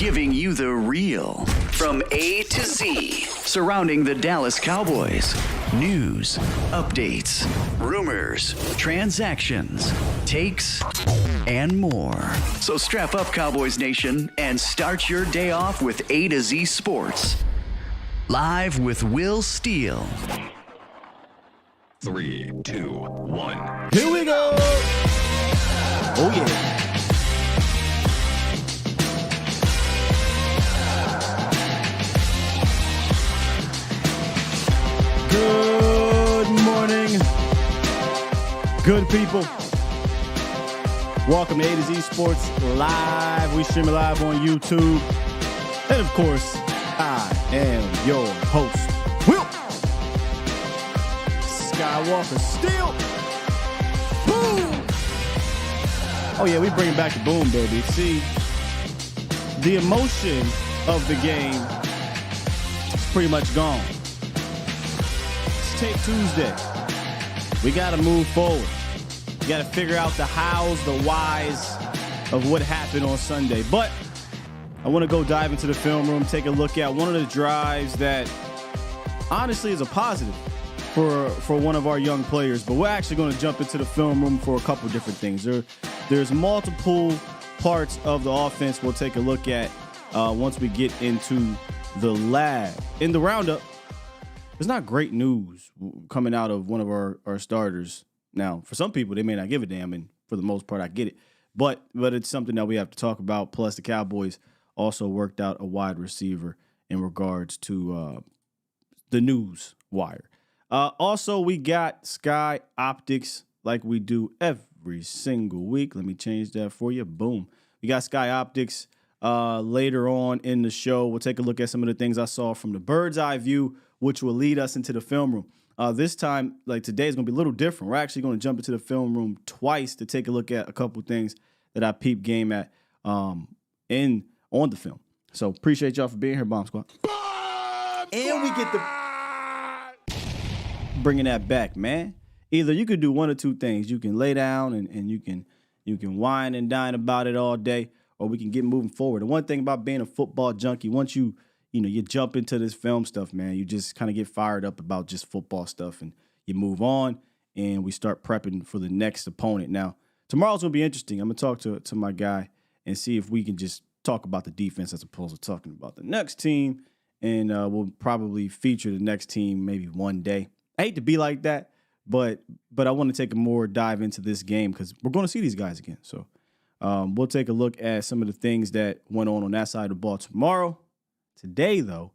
giving you the real from A to Z surrounding the Dallas Cowboys. News, updates, rumors, transactions, takes, and more. So strap up, Cowboys Nation, and start your day off with A to Z Sports. Live with Will Steele. 3, 2, 1. Here we go. Oh, yeah. Good morning, good people. Welcome to A to Z Sports Live. We stream it live on YouTube. And of course, I am your host, Will Skywalker Steele. Boom! Oh yeah, we bringing back the boom, baby. See, the emotion of the game is pretty much gone. Take Tuesday. We got to move forward. We got to figure out the hows, the whys of what happened on Sunday. But I want to go dive into the film room, take a look at one of the drives that honestly is a positive for one of our young players. But we're actually going to jump into the film room for a couple different things. There's multiple parts of the offense we'll take a look at once we get into the lab. In the roundup, it's not great news coming out of one of our starters. Now, for some people, they may not give a damn, and for the most part, I get it. But it's something that we have to talk about. Plus, the Cowboys also worked out a wide receiver in regards to the news wire. Also, we got Sky Optics like we do every single week. Let me change that for you. Boom. We got Sky Optics later on in the show. We'll take a look at some of the things I saw from the bird's eye view, which will lead us into the film room. This time, like today, is going to be a little different. We're actually going to jump into the film room twice to take a look at a couple things that I peeped game at on the film. So appreciate y'all for being here, Bomb Squad. And we get the bringing that back, man. Either you could do one or two things. You can lay down and you can whine and dine about it all day, or we can get moving forward. And one thing about being a football junkie, once you jump into this film stuff, man, you just kind of get fired up about just football stuff and you move on and we start prepping for the next opponent. Now, tomorrow's going to be interesting. I'm going to talk to my guy and see if we can just talk about the defense as opposed to talking about the next team. And we'll probably feature the next team maybe one day. I hate to be like that, but I want to take a more dive into this game because we're going to see these guys again. So we'll take a look at some of the things that went on that side of the ball tomorrow. Today, though,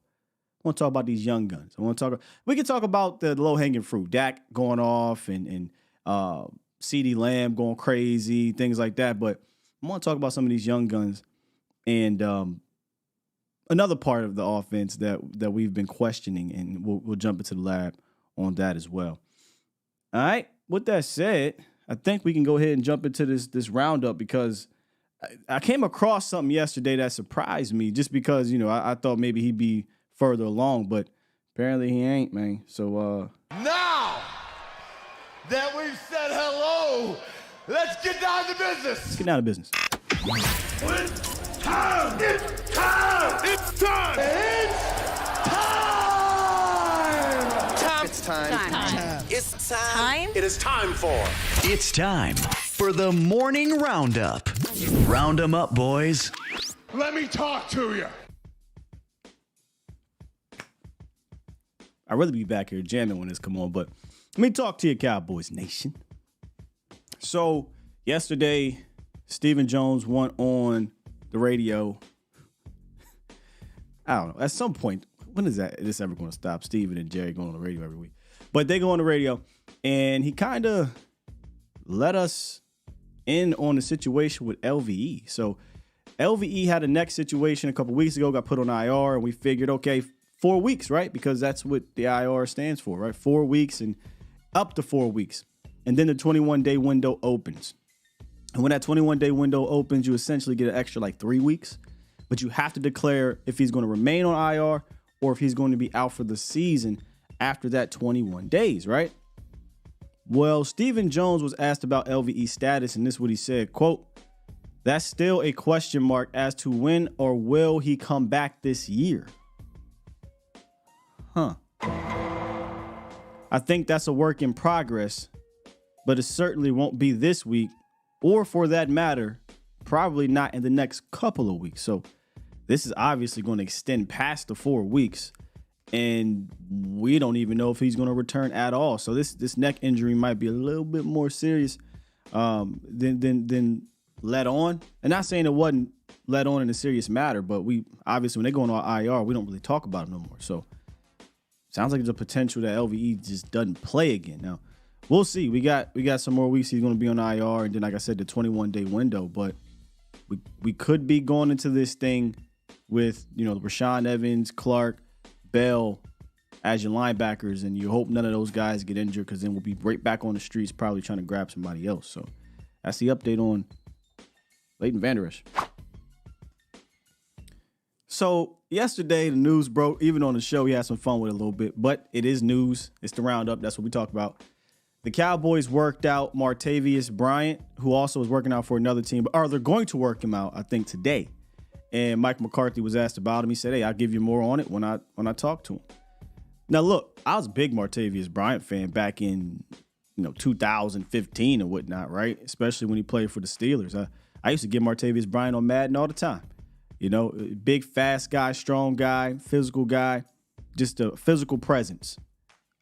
I want to talk about these young guns. We can talk about the low-hanging fruit, Dak going off and CeeDee Lamb going crazy, things like that. But I want to talk about some of these young guns and another part of the offense that we've been questioning, and we'll jump into the lab on that as well. All right. With that said, I think we can go ahead and jump into this roundup because I came across something yesterday that surprised me just because, I thought maybe he'd be further along, but apparently he ain't, man. So, now that we've said hello, let's get down to business. Let's get down to business. It's time! It's time! It's time! It's time! It's time! It is time for... It's time for the morning roundup. Round 'em up, boys. Let me talk to you. I'd rather be back here jamming when this come on, but let me talk to you, Cowboys Nation. So yesterday, Stephen Jones went on the radio. I don't know. At some point, when is this ever going to stop? Stephen and Jerry going on the radio every week. But they go on the radio, and he kind of let us in on the situation with LVE. So LVE had a neck situation a couple weeks ago, got put on IR, and we figured, okay, 4 weeks, right? Because that's what the IR stands for, right? 4 weeks and up to 4 weeks. And then the 21-day window opens. And when that 21-day window opens, you essentially get an extra 3 weeks. But you have to declare if he's going to remain on IR or if he's going to be out for the season after that 21 days, right? Well, Stephen Jones was asked about LVE's status, and this is what he said, quote, That's still a question mark as to when or will he come back this year. I think that's a work in progress, but it certainly won't be this week, or for that matter, probably not in the next couple of weeks. So this is obviously going to extend past the 4 weeks, and we don't even know if he's going to return at all. So this neck injury might be a little bit more serious than let on. And not saying it wasn't let on in a serious matter, but we obviously when they go on our IR, we don't really talk about it no more. So sounds like there's a potential that LVE just doesn't play again. Now we'll see. We got some more weeks he's going to be on IR, and then like I said, the 21-day window. But we could be going into this thing with Rashaan Evans, Clark, Bell as your linebackers, and you hope none of those guys get injured, because then we'll be right back on the streets probably trying to grab somebody else. So that's the update on Leighton Vander Esch. So yesterday the news broke. Even on the show, we had some fun with it a little bit, but it is news. It's the roundup. That's what we talk about. The Cowboys worked out Martavius Bryant, who also is working out for another team, or they're going to work him out, I think, today. And Mike McCarthy was asked about him. He said, "Hey, I'll give you more on it when I talk to him." Now, look, I was a big Martavius Bryant fan back in 2015 and whatnot, right? Especially when he played for the Steelers. I used to get Martavius Bryant on Madden all the time. Big, fast guy, strong guy, physical guy, just a physical presence.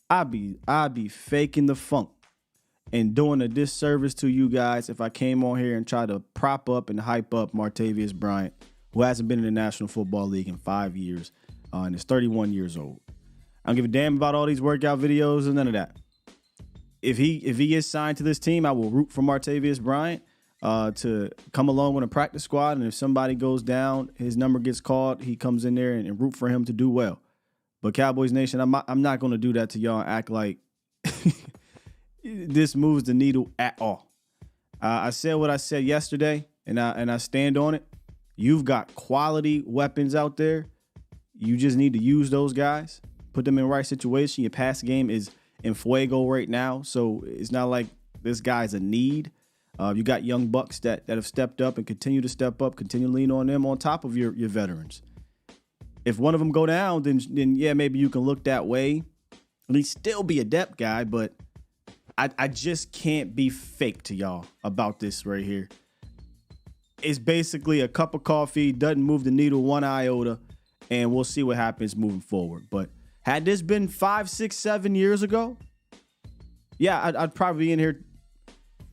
I'd be faking the funk and doing a disservice to you guys if I came on here and tried to prop up and hype up Martavius Bryant, who hasn't been in the National Football League in 5 years and is 31 years old. I don't give a damn about all these workout videos and none of that. If he gets signed to this team, I will root for Martavius Bryant to come along with a practice squad. And if somebody goes down, his number gets called, he comes in there and root for him to do well. But Cowboys Nation, I'm not going to do that to y'all and act like this moves the needle at all. I said what I said yesterday, and I stand on it. You've got quality weapons out there. You just need to use those guys, put them in the right situation. Your pass game is in fuego right now, so it's not like this guy's a need. You got young bucks that have stepped up and continue to step up, continue to lean on them on top of your veterans. If one of them go down, then yeah, maybe you can look that way. And he'd still be a depth guy, but I just can't be fake to y'all about this right here. It's basically a cup of coffee, doesn't move the needle one iota, and we'll see what happens moving forward. But had this been 5, 6, 7 years ago, yeah, I'd probably be in here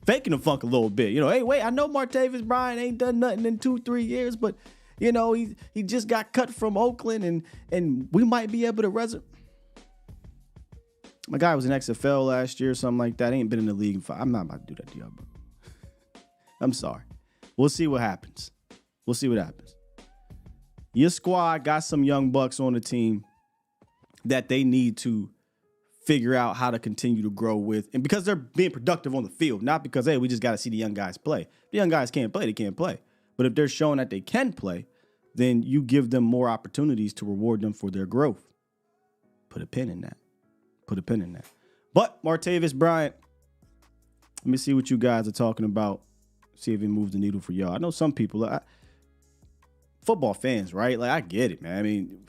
faking the funk a little bit. Hey, wait, I know Martavius Bryant ain't done nothing in 2-3 years, but he just got cut from Oakland, and we might be able to My guy was in XFL last year or something like that. He ain't been in the league in 5. I'm not about to do that to y'all, bro. I'm sorry. We'll see what happens. Your squad got some young bucks on the team that they need to figure out how to continue to grow with. And because they're being productive on the field, not because, hey, we just got to see the young guys play. If the young guys can't play, they can't play. But if they're showing that they can play, then you give them more opportunities to reward them for their growth. Put a pin in that. But Martavius Bryant, let me see what you guys are talking about. See if it moves the needle for y'all. I know some people, football fans, right? Like, I get it, man. I mean,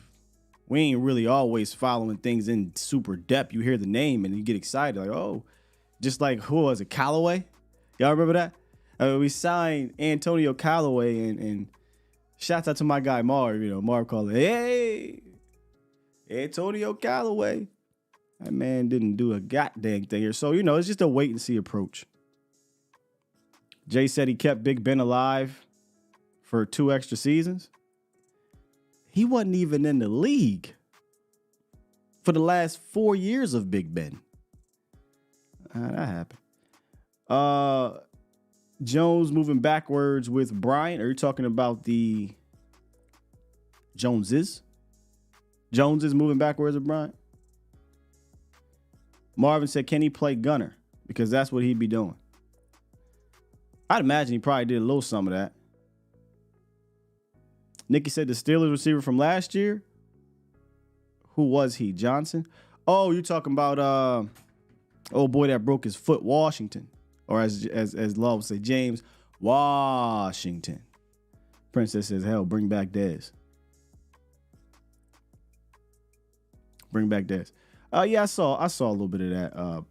we ain't really always following things in super depth. You hear the name and you get excited. Like, oh, just like, who was it, Callaway? Y'all remember that? We signed Antonio Callaway, and shouts out to my guy Marv. Marv called it, hey, Antonio Callaway. That man didn't do a goddamn thing here. So, it's just a wait and see approach. Jay said he kept Big Ben alive for 2 extra seasons. He wasn't even in the league for the last 4 years of Big Ben. That happened. Jones moving backwards with Bryant. Are you talking about the Joneses? Jones is moving backwards with Bryant. Marvin said, can he play gunner? Because that's what he'd be doing. I'd imagine he probably did a little some of that. Nikki said the Steelers receiver from last year. Who was he? Johnson? Oh, you're talking about old boy that broke his foot, Washington. Or as Love would say, James Washington. Princess says, hell, bring back Dez. Bring back Dez. Yeah, I saw a little bit of that.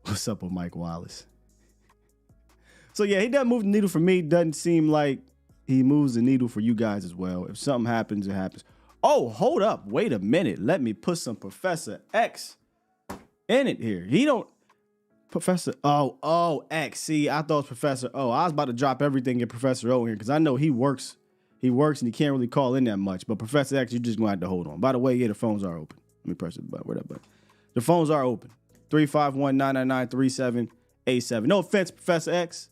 What's up with Mike Wallace? So yeah, he doesn't move the needle for me. Doesn't seem like he moves the needle for you guys as well. If something happens, it happens. Oh, hold up. Wait a minute. Let me put some Professor X in it here. He don't. Professor X. See, I thought it was Professor O. I was about to drop everything in Professor O here because I know he works. He works and he can't really call in that much. But Professor X, you're just going to have to hold on. By the way, yeah, the phones are open. Let me press it. Where that button? The phones are open. 351-999-3787. No offense, Professor X.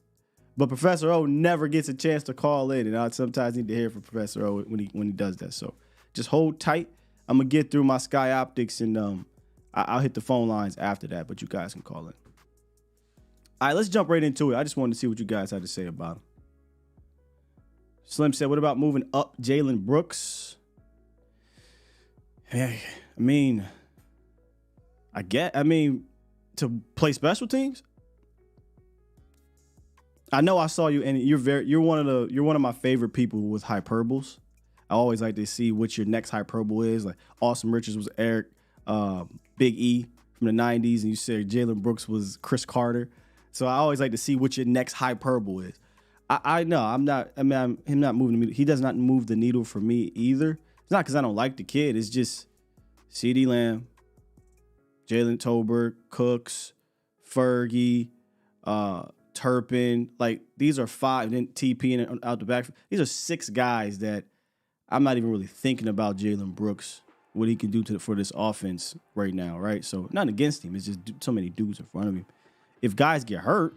But Professor O never gets a chance to call in, and I sometimes need to hear from Professor O when he does that. So just hold tight. I'm gonna get through my Sky Optics, and I'll hit the phone lines after that. But you guys can call in. All right, let's jump right into it. I just wanted to see what you guys had to say about him. Slim said, "What about moving up Jalen Brooks?" Hey, to play special teams. I know I saw you, and you're one of my favorite people with hyperboles. I always like to see what your next hyperbole is. Like Austin Richards was Eric Big E from the 90s, and you said Jalen Brooks was Chris Carter. So I always like to see what your next hyperbole is. I know him not moving the needle. He does not move the needle for me either. It's not because I don't like the kid. It's just CeeDee Lamb, Jalen Tolbert, Cooks, Fergie, Turpin, like these are five, and then TP out the back. These are six guys that I'm not even really thinking about Jalen Brooks, what he can do for this offense right now, right? So not against him. It's just so many dudes in front of him. If guys get hurt,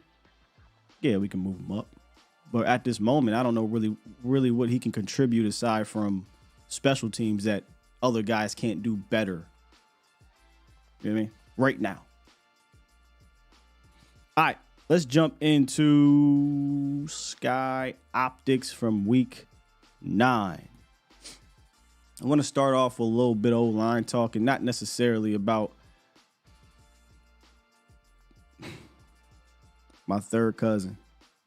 yeah, we can move him up. But at this moment, I don't know really what he can contribute aside from special teams that other guys can't do better. You know what I mean? Right now. All right. Let's jump into Sky Optics from week 9. I want to start off with a little bit of O-line talking, not necessarily about my third cousin.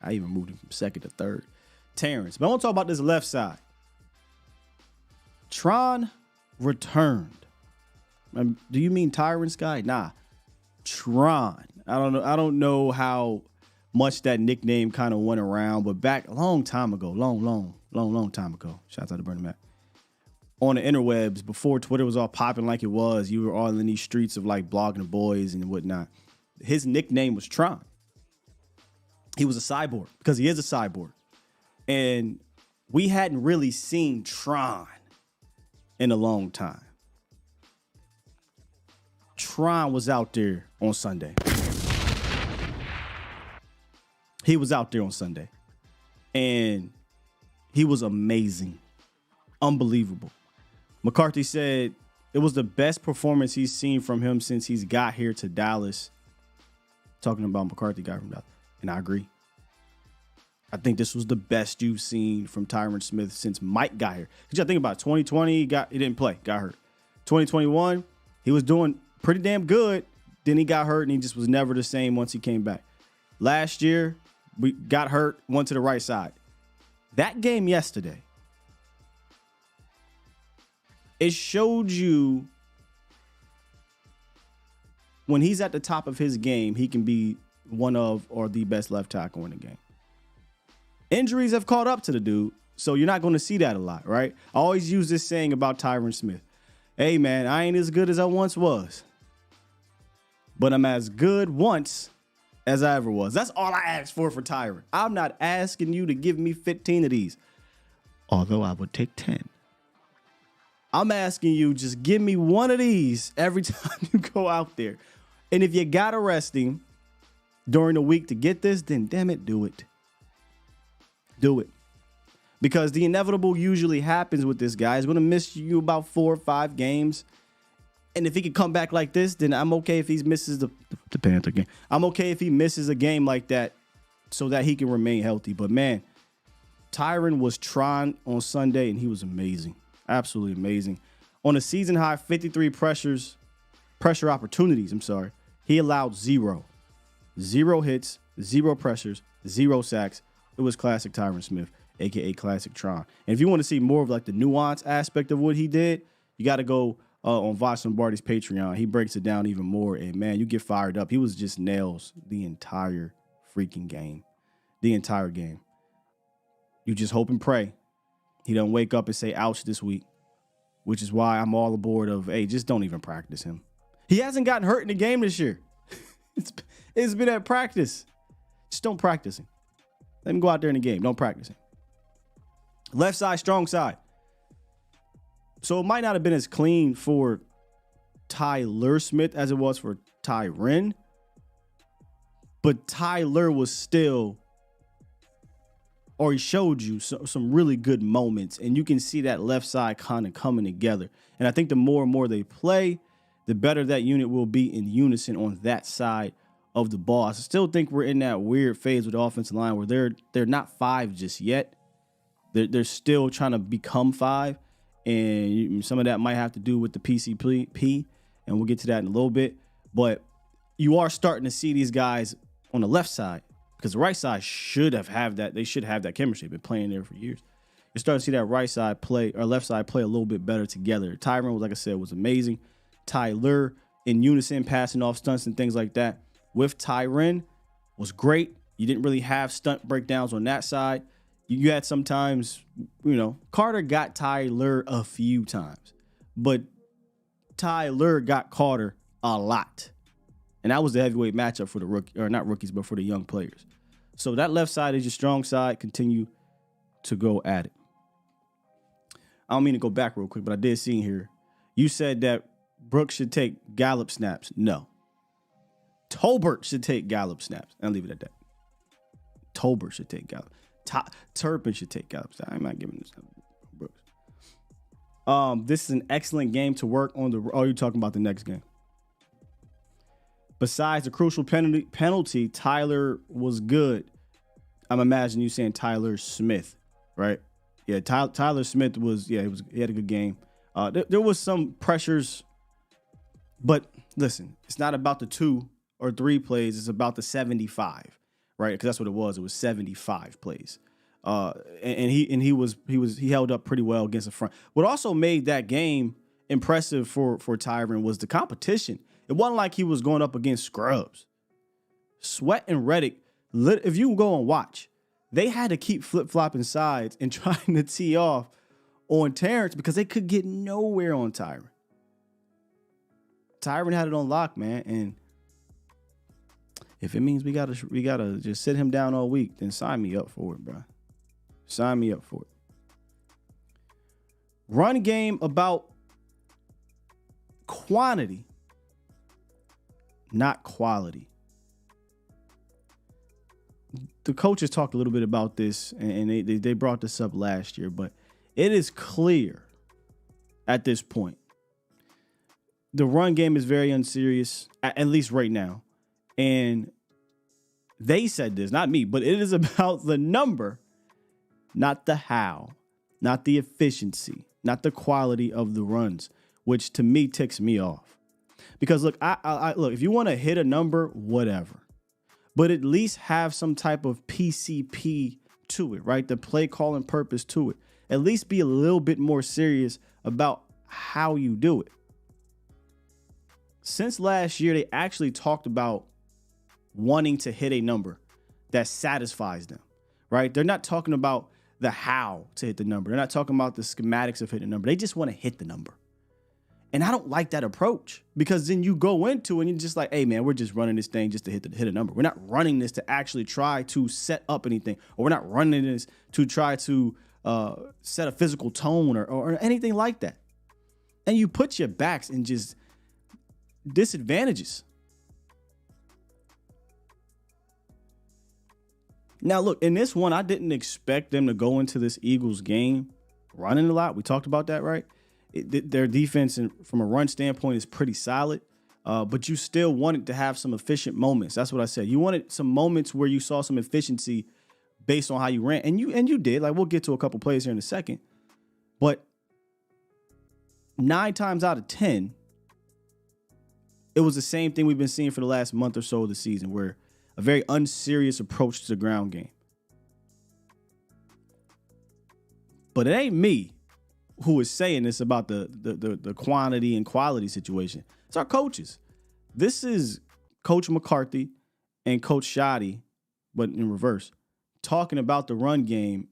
I even moved him from second to third, Terrence. But I want to talk about this left side. Tron returned. Do you mean Tyron Sky? Nah, Tron. I don't know how much that nickname kind of went around, but back a long time ago, long time ago. Shouts out to Bernie Mac. On the interwebs, before Twitter was all popping like it was, you were all in these streets of like blogging the boys and whatnot. His nickname was Tron. He was a cyborg because he is a cyborg. And we hadn't really seen Tron in a long time. Tron was out there on Sunday. He was out there on Sunday. And he was amazing. Unbelievable. McCarthy said it was the best performance he's seen from him since he's got here to Dallas. Talking about McCarthy guy from Dallas. And I agree. I think this was the best you've seen from Tyron Smith since Mike got here. Because you think about it, 2020, he didn't play, got hurt. 2021, he was doing pretty damn good. Then he got hurt, and he just was never the same once he came back. Last year, we got hurt, went to the right side. That game yesterday, it showed you when he's at the top of his game, he can be one of or the best left tackle in the game. Injuries have caught up to the dude, so you're not going to see that a lot, right? I always use this saying about Tyron Smith. Hey, man, I ain't as good as I once was, but I'm as good once as I ever was. That's all I asked for Tyron. I'm not asking you to give me 15 of these, although I would take 10. I'm asking you, just give me one of these every time you go out there. And if you got to rest him during the week to get this, then damn it, do it. Do it. Because the inevitable usually happens with this guy. He's going to miss you about 4 or 5 games. And if he could come back like this, then I'm okay if he misses the Panther game. I'm okay if he misses a game like that so that he can remain healthy. But, man, Tyron was Tron on Sunday, and he was amazing. Absolutely amazing. On a season high, 53 pressure opportunities, he allowed 0. 0 hits, 0 pressures, 0 sacks. It was classic Tyron Smith, a.k.a. classic Tron. And if you want to see more of like the nuance aspect of what he did, you got to go on Vosh Lombardi's Patreon. He breaks it down even more. And, man, you get fired up. He was just nails the entire freaking game. The entire game. You just hope and pray he doesn't wake up and say, ouch, this week, which is why I'm all aboard of, hey, just don't even practice him. He hasn't gotten hurt in the game this year. It's been at practice. Just don't practice him. Let him go out there in the game. Don't practice him. Left side, strong side. So it might not have been as clean for Tyler Smith as it was for Tyron. But Tyler was still, or he showed you some really good moments. And you can see that left side kind of coming together. And I think the more and more they play, the better that unit will be in unison on that side of the ball. I still think we're in that weird phase with the offensive line where they're not 5 just yet. They're still trying to become 5. And some of that might have to do with the PCP, and we'll get to that in a little bit. But you are starting to see these guys on the left side, because the right side should have that. They should have that chemistry. They've been playing there for years. You're starting to see that right side play or left side play a little bit better together. Tyron, like I said, was amazing. Tyler in unison, passing off stunts and things like that with Tyron was great. You didn't really have stunt breakdowns on that side. You had sometimes, Carter got Tyler a few times, but Tyler got Carter a lot. And that was the heavyweight matchup for the rookie, or not rookies, but for the young players. So that left side is your strong side. Continue to go at it. I don't mean to go back real quick, but I did see here. You said that Brooks should take Gallup snaps. No. Tolbert should take Gallup snaps. I'll leave it at that. Tolbert should take Gallup. Turpin should take Gallup snaps. I'm not giving this to Brooks. This is an excellent game to work on the. Oh, you're talking about the next game. Besides the crucial penalty, Tyler was good. I'm imagining you saying Tyler Smith, right? Yeah, Tyler Smith he had a good game. There was some pressures, but listen, it's not about the 2 or 3 plays. It's about the 75, right? Because that's what it was. It was 75 plays, and he held up pretty well against the front. What also made that game impressive for Tyron was the competition. It wasn't like he was going up against scrubs. Sweat and Reddick, if you go and watch, they had to keep flip-flopping sides and trying to tee off on Terrence because they could get nowhere on Tyron. Tyron had it on lock, man, and if it means we gotta just sit him down all week, then sign me up for it, bro. Sign me up for it. Run game about quantity, not quality. The coaches talked a little bit about this, and they brought this up last year, but it is clear at this point the run game is very unserious, at least right now. And they said this, not me, but it is about the number, not the how, not the efficiency, not the quality of the runs, which to me ticks me off. Because look, look, if you want to hit a number, whatever, but at least have some type of PCP to it, right? The play calling purpose to it. At least be a little bit more serious about how you do it. Since last year, they actually talked about wanting to hit a number that satisfies them, right? They're not talking about the how to hit the number. They're not talking about the schematics of hitting a number. They just want to hit the number. And I don't like that approach, because then you go into it and you're just like, hey, man, we're just running this thing just to hit a number. We're not running this to actually try to set up anything, or we're not running this to try to set a physical tone or anything like that. And you put your backs in just disadvantages. Now, look, in this one, I didn't expect them to go into this Eagles game running a lot. We talked about that, right? Their defense from a run standpoint is pretty solid, but you still wanted to have some efficient moments. That's what I said. You wanted some moments where you saw some efficiency based on how you ran, and you did. Like, we'll get to a couple plays here in a second, but 9 times out of 10, it was the same thing we've been seeing for the last month or so of the season, where a very unserious approach to the ground game. But it ain't me who is saying this about the quantity and quality situation. It's our coaches. This is Coach McCarthy and Coach Shoddy, but in reverse, talking about the run game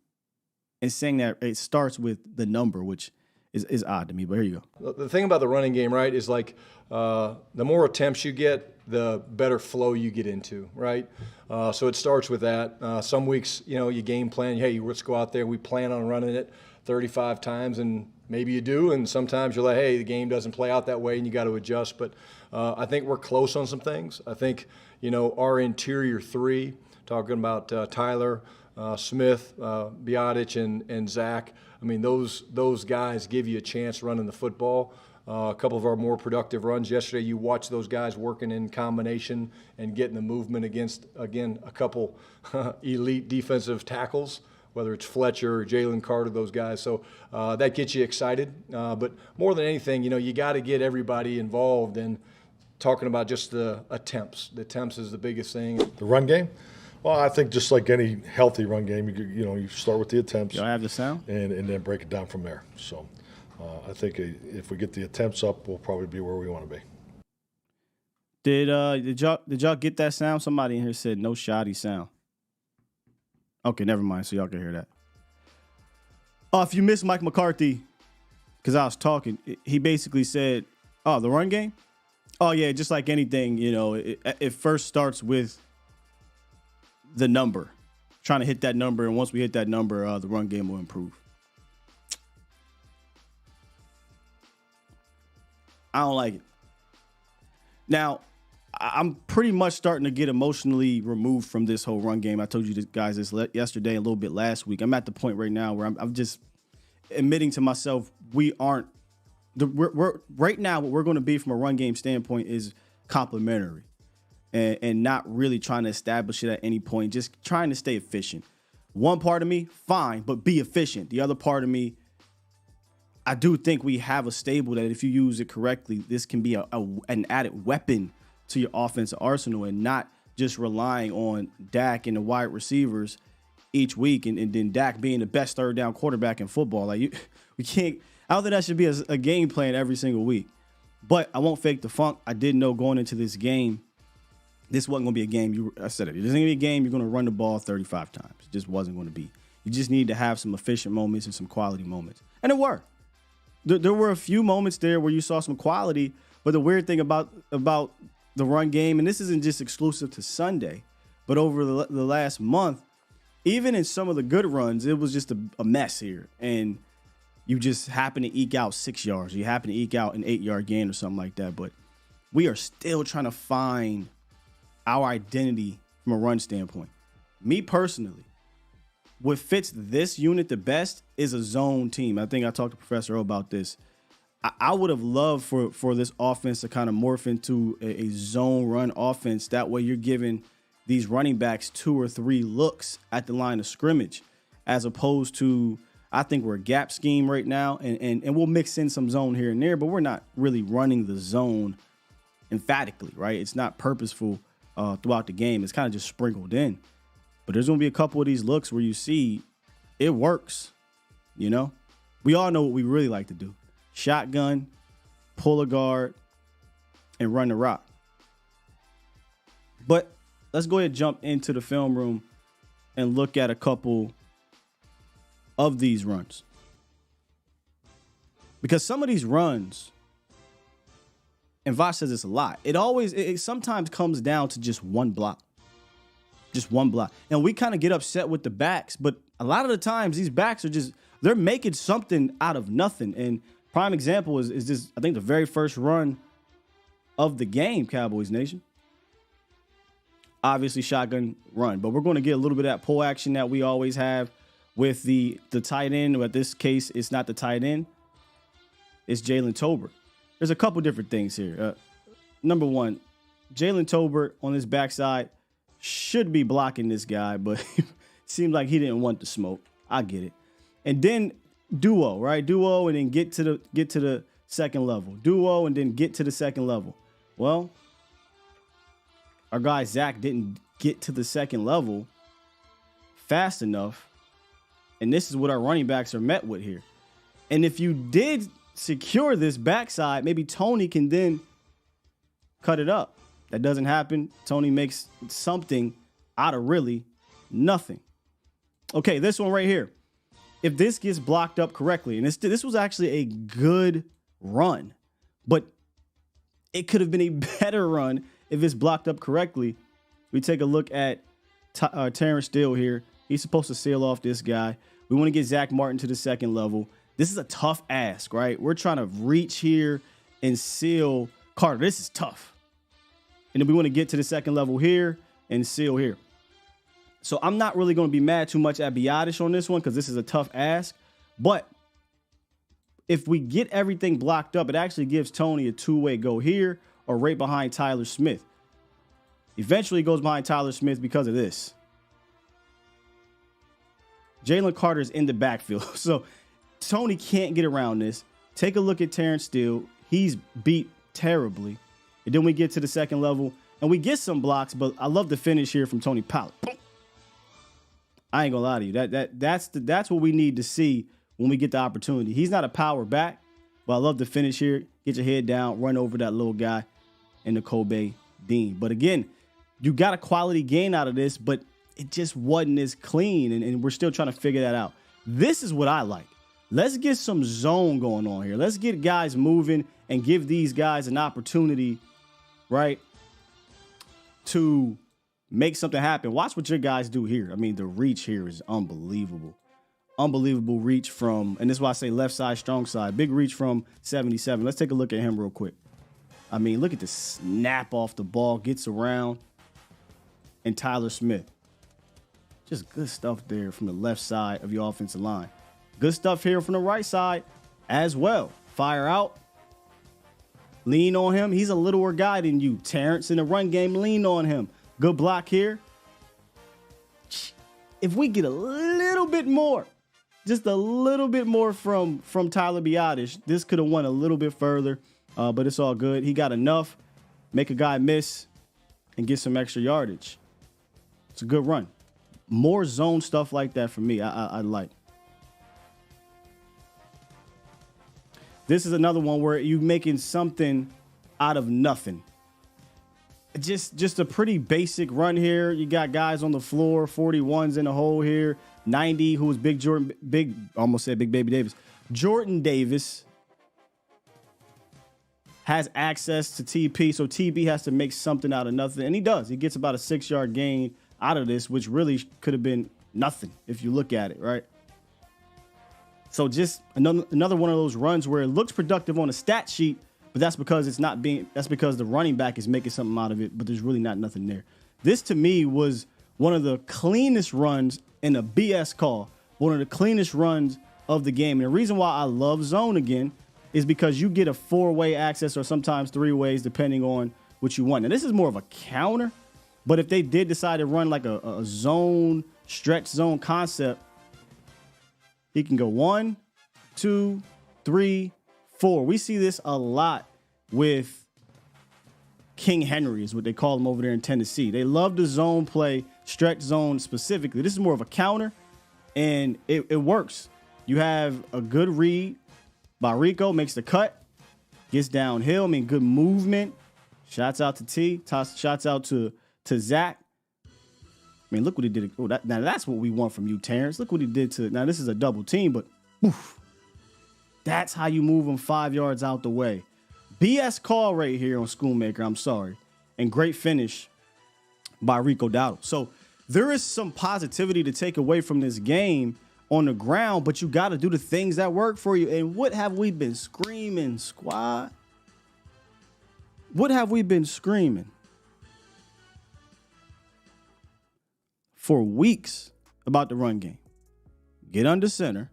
and saying that it starts with the number, which is odd to me, but here you go. The thing about the running game, right, is like the more attempts you get, the better flow you get into, right? So it starts with that. Some weeks, you game plan, hey, let's go out there. We plan on running it 35 times, and maybe you do, and sometimes you're like, hey, the game doesn't play out that way, and you got to adjust. But I think we're close on some things. I think, our interior three, talking about Tyler, Smith, Biotic, and Zach, I mean, those guys give you a chance running the football. A couple of our more productive runs yesterday, you watch those guys working in combination and getting the movement against, again, a couple elite defensive tackles, whether it's Fletcher or Jalen Carter, those guys. So that gets you excited. But more than anything, you got to get everybody involved in talking about just the attempts. The attempts is the biggest thing. The run game? Well, I think just like any healthy run game, you start with the attempts. Do I have the sound? And then break it down from there. So I think if we get the attempts up, we'll probably be where we want to be. Did y'all get that sound? Somebody in here said no shoddy sound. Okay, never mind. So y'all can hear that. If you missed Mike McCarthy, because I was talking, he basically said, the run game? Oh, yeah, just like anything, it first starts with the number. Trying to hit that number, and once we hit that number, the run game will improve. I don't like it. Now, I'm pretty much starting to get emotionally removed from this whole run game. I told you guys this yesterday, a little bit last week. I'm at the point right now where I'm just admitting to myself we're right now what we're going to be from a run game standpoint is complementary and not really trying to establish it at any point, just trying to stay efficient. One part of me, fine, but be efficient. The other part of me, I do think we have a stable that if you use it correctly, this can be an added weapon to your offensive arsenal and not just relying on Dak and the wide receivers each week and then Dak being the best third down quarterback in football. Like we can't. I don't think that should be a game plan every single week. But I won't fake the funk. I did know going into this game, this wasn't going to be a game. I said it. This isn't going to be a game you're going to run the ball 35 times. It just wasn't going to be. You just need to have some efficient moments and some quality moments. And it worked. There were a few moments there where you saw some quality. But the weird thing about the run game, and this isn't just exclusive to Sunday, but over the last month, even in some of the good runs, it was just a mess here. And you just happen to eke out 6 yards. You happen to eke out an 8-yard gain or something like that. But we are still trying to find our identity from a run standpoint. Me personally, what fits this unit the best is a zone team. I think I talked to Professor O about this. I would have loved for this offense to kind of morph into a zone run offense. That way you're giving these running backs 2 or 3 looks at the line of scrimmage, as opposed to, I think we're a gap scheme right now, and we'll mix in some zone here and there, but we're not really running the zone emphatically, right? It's not purposeful throughout the game. It's kind of just sprinkled in. But there's going to be a couple of these looks where you see it works, We all know what we really like to do. Shotgun, pull a guard, and run the rock. But let's go ahead and jump into the film room and look at a couple of these runs. Because some of these runs, and Vosh says this a lot, it sometimes comes down to just one block. Just one block. And we kind of get upset with the backs, but a lot of the times these backs are they're making something out of nothing. And prime example is this, I think, the very first run of the game, Cowboys Nation. Obviously, shotgun run. But we're going to get a little bit of that pull action that we always have with the tight end. But in this case, it's not the tight end. It's Jalen Tolbert. There's a couple different things here. Number one, Jalen Tolbert on his backside should be blocking this guy, but it seemed like he didn't want the smoke. I get it. And then duo, right? Duo, and then get to the second level. Duo, and then get to the second level. Well, our guy Zach didn't get to the second level fast enough. And this is what our running backs are met with here. And if you did secure this backside, maybe Tony can then cut it up. That doesn't happen. Tony makes something out of really nothing. Okay, this one right here. If this gets blocked up correctly, and this was actually a good run, but it could have been a better run if it's blocked up correctly. We take a look at Terrence Steele here. He's supposed to seal off this guy. We want to get Zach Martin to the second level. This is a tough ask, right? We're trying to reach here and seal Carter. This is tough. And then we want to get to the second level here and seal here. So I'm not really going to be mad too much at Biotish on this one because this is a tough ask. But if we get everything blocked up, it actually gives Tony a two-way go here or right behind Tyler Smith. Eventually goes behind Tyler Smith because of this. Jalen Carter's in the backfield. So Tony can't get around this. Take a look at Terrence Steele. He's beat terribly. And then we get to the second level and we get some blocks, but I love the finish here from Tony Pollard. I ain't gonna lie to you. That's what we need to see when we get the opportunity. He's not a power back, but I love the finish here. Get your head down, run over that little guy in the Kobe Dean. But again, you got a quality gain out of this, but it just wasn't as clean, and we're still trying to figure that out. This is what I like. Let's get some zone going on here. Let's get guys moving and give these guys an opportunity, right, to make something happen. Watch what your guys do here. I mean, the reach here is unbelievable. Unbelievable reach from, and this is why I say left side, strong side. Big reach from 77. Let's take a look at him real quick. I mean, look at the snap off the ball, gets around, and Tyler Smith. Just good stuff there from the left side of your offensive line. Good stuff here from the right side as well. Fire out. Lean on him. He's a littler guy than you. Terrence in the run game, lean on him. Good block here. If we get a little bit more, just a little bit more from Tyler Biotish, this could have went a little bit further, but it's all good. He got enough, make a guy miss, and get some extra yardage. It's a good run. More zone stuff like that for me, I like. This is another one where you're making something out of nothing. Just a pretty basic run here. You got guys on the floor, 41's in the hole here. 90, who was almost said Big Baby Davis. Jordan Davis has access to TP, so TB has to make something out of nothing, and he does. He gets about a 6-yard gain out of this, which really could have been nothing if you look at it, right? So just another one of those runs where it looks productive on a stat sheet, but that's because the running back is making something out of it, but there's really not nothing there. This to me was one of the cleanest runs in a BS call, one of the cleanest runs of the game. And the reason why I love zone again is because you get a 4-way access or sometimes 3 ways depending on what you want. Now this is more of a counter, but if they did decide to run like a zone, stretch zone concept, he can go 1, 2, 3, 4. We see this a lot with King Henry is what they call him over there in Tennessee. They love the zone play, stretch zone specifically. This is more of a counter, and it works. You have a good read by Rico, makes the cut, gets downhill. I mean, good movement. Shots out to T. Shots out to Zach. I mean, look what he did. Oh, now that's what we want from you, Terrence. Look what he did to. Now this is a double team, but oof, that's how you move him 5 yards out the way. BS call right here on Schoonmaker. I'm sorry, and great finish by Rico Dowdle. So there is some positivity to take away from this game on the ground, but you got to do the things that work for you. And what have we been screaming, squad? What have we been screaming for weeks about the run game? Get under center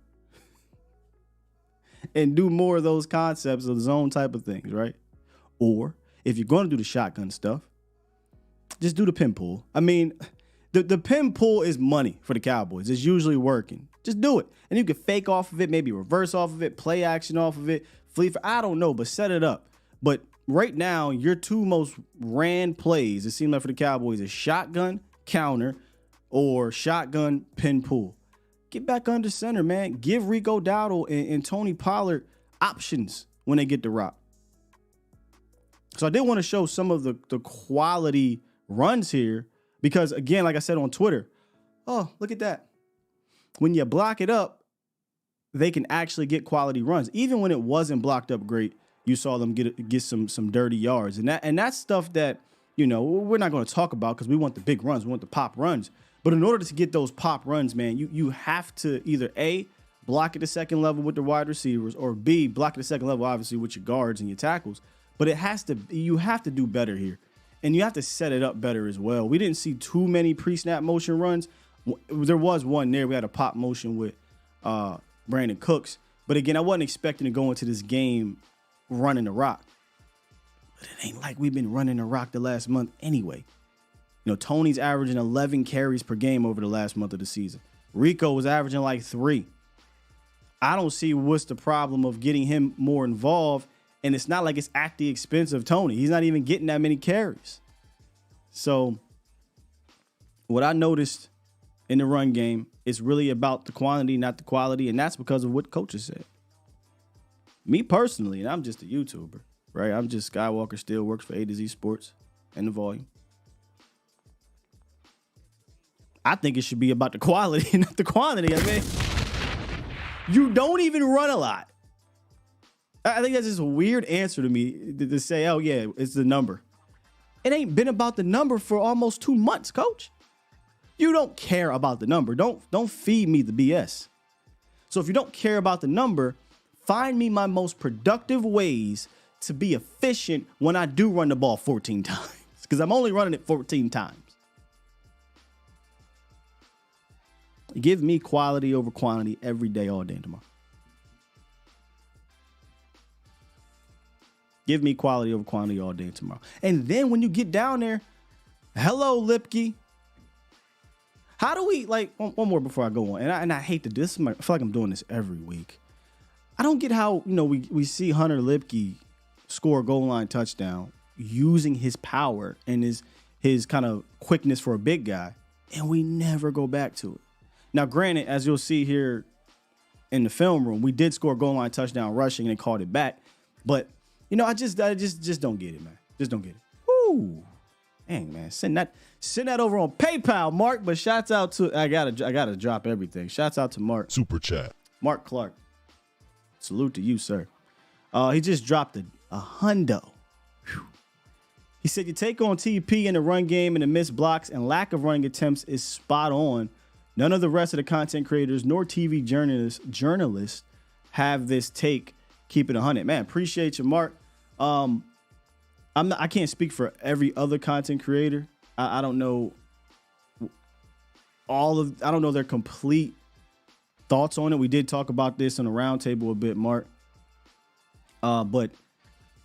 and do more of those concepts of zone type of things, right? Or if you're going to do the shotgun stuff, just do the pin pull. I mean, the pin pull is money for the Cowboys. It's usually working. Just do it. And you can fake off of it, maybe reverse off of it, play action off of it, I don't know, but set it up. But right now, your two most ran plays, it seemed like for the Cowboys, is shotgun counter or shotgun pin pull. Get back under center, man. Give Rico Dowdle and Tony Pollard options when they get the rock. So I did want to show some of the quality runs here because, again, like I said on Twitter, oh, look at that. When you block it up, they can actually get quality runs. Even when it wasn't blocked up great, you saw them get some dirty yards. And that's stuff that, you know, we're not going to talk about because we want the big runs. We want the pop runs. But in order to get those pop runs, man, you have to either A, block at the second level with the wide receivers, or B, block at the second level, obviously, with your guards and your tackles. But you have to do better here. And you have to set it up better as well. We didn't see too many pre-snap motion runs. There was one there. We had a pop motion with Brandon Cooks. But again, I wasn't expecting to go into this game running the rock. But it ain't like we've been running the rock the last month anyway. You know, Tony's averaging 11 carries per game over the last month of the season. Rico was averaging like 3. I don't see what's the problem of getting him more involved. And it's not like it's at the expense of Tony. He's not even getting that many carries. So what I noticed in the run game is really about the quantity, not the quality. And that's because of what coaches said. Me personally, and I'm just a YouTuber, right? I'm just Skywalker, still works for A to Z Sports and the volume. I think it should be about the quality, not the quantity. I mean, you don't even run a lot. I think that's just a weird answer to me to say, oh, yeah, it's the number. It ain't been about the number for almost 2 months, coach. You don't care about the number. Don't feed me the BS. So if you don't care about the number, find me my most productive ways to be efficient when I do run the ball 14 times. Because I'm only running it 14 times. Give me quality over quantity every day, all day and tomorrow. Give me quality over quantity all day and tomorrow. And then when you get down there, hello, Lipke. How do we, like, one more before I go on. And I hate to do this. I feel like I'm doing this every week. I don't get how, you know, we see Hunter Lipke score a goal line touchdown using his power and his kind of quickness for a big guy, and we never go back to it. Now, granted, as you'll see here in the film room, we did score a goal line touchdown rushing and called it back. But, you know, I just don't get it, man. Just don't get it. Woo. Dang, man. Send that over on PayPal, Mark. But shouts out to, I gotta drop everything. Shouts out to Mark. Super chat. Mark Clark. Salute to you, sir. He just dropped a hundo. Whew. He said, you take on TP in the run game and the missed blocks and lack of running attempts is spot on. None of the rest of the content creators nor TV journalists have this take. Keep it 100. Man, appreciate you, Mark. I can't speak for every other content creator. I don't know I don't know their complete thoughts on it. We did talk about this on the roundtable a bit, Mark. But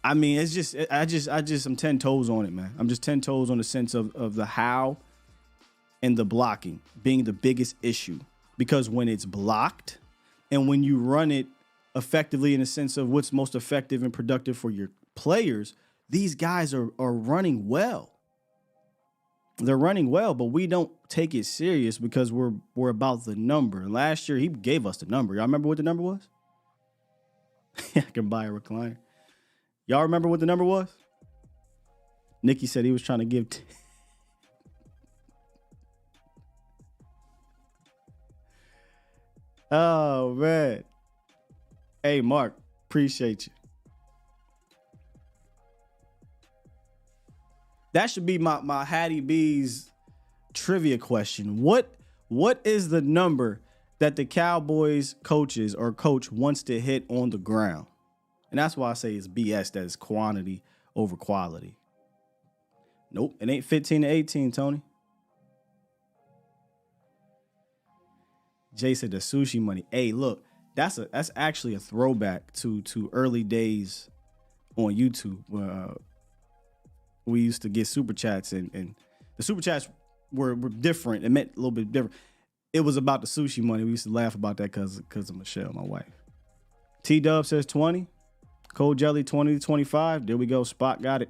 I mean, it's just I'm 10 toes on it, man. I'm just 10 toes on the sense of the how and the blocking being the biggest issue. Because when it's blocked and when you run it effectively in the sense of what's most effective and productive for your players, these guys are running well. They're running well, but we don't take it serious because we're about the number. Last year, he gave us the number. Y'all remember what the number was? I can buy a recliner. Y'all remember what the number was? Nikki said he was trying to give... Oh, man. Hey, Mark, appreciate you. That should be my Hattie B's trivia question. What is the number that the Cowboys coaches or coach wants to hit on the ground? And that's why I say it's BS, that is quantity over quality. Nope, it ain't 15 to 18, Tony. Jay said the sushi money. Hey, look, that's actually a throwback to early days on YouTube. We used to get super chats, and the super chats were different. It meant a little bit different. It was about the sushi money. We used to laugh about that because of Michelle, my wife. T-Dub says 20. Cold Jelly 20 to 25. There we go. Spot got it.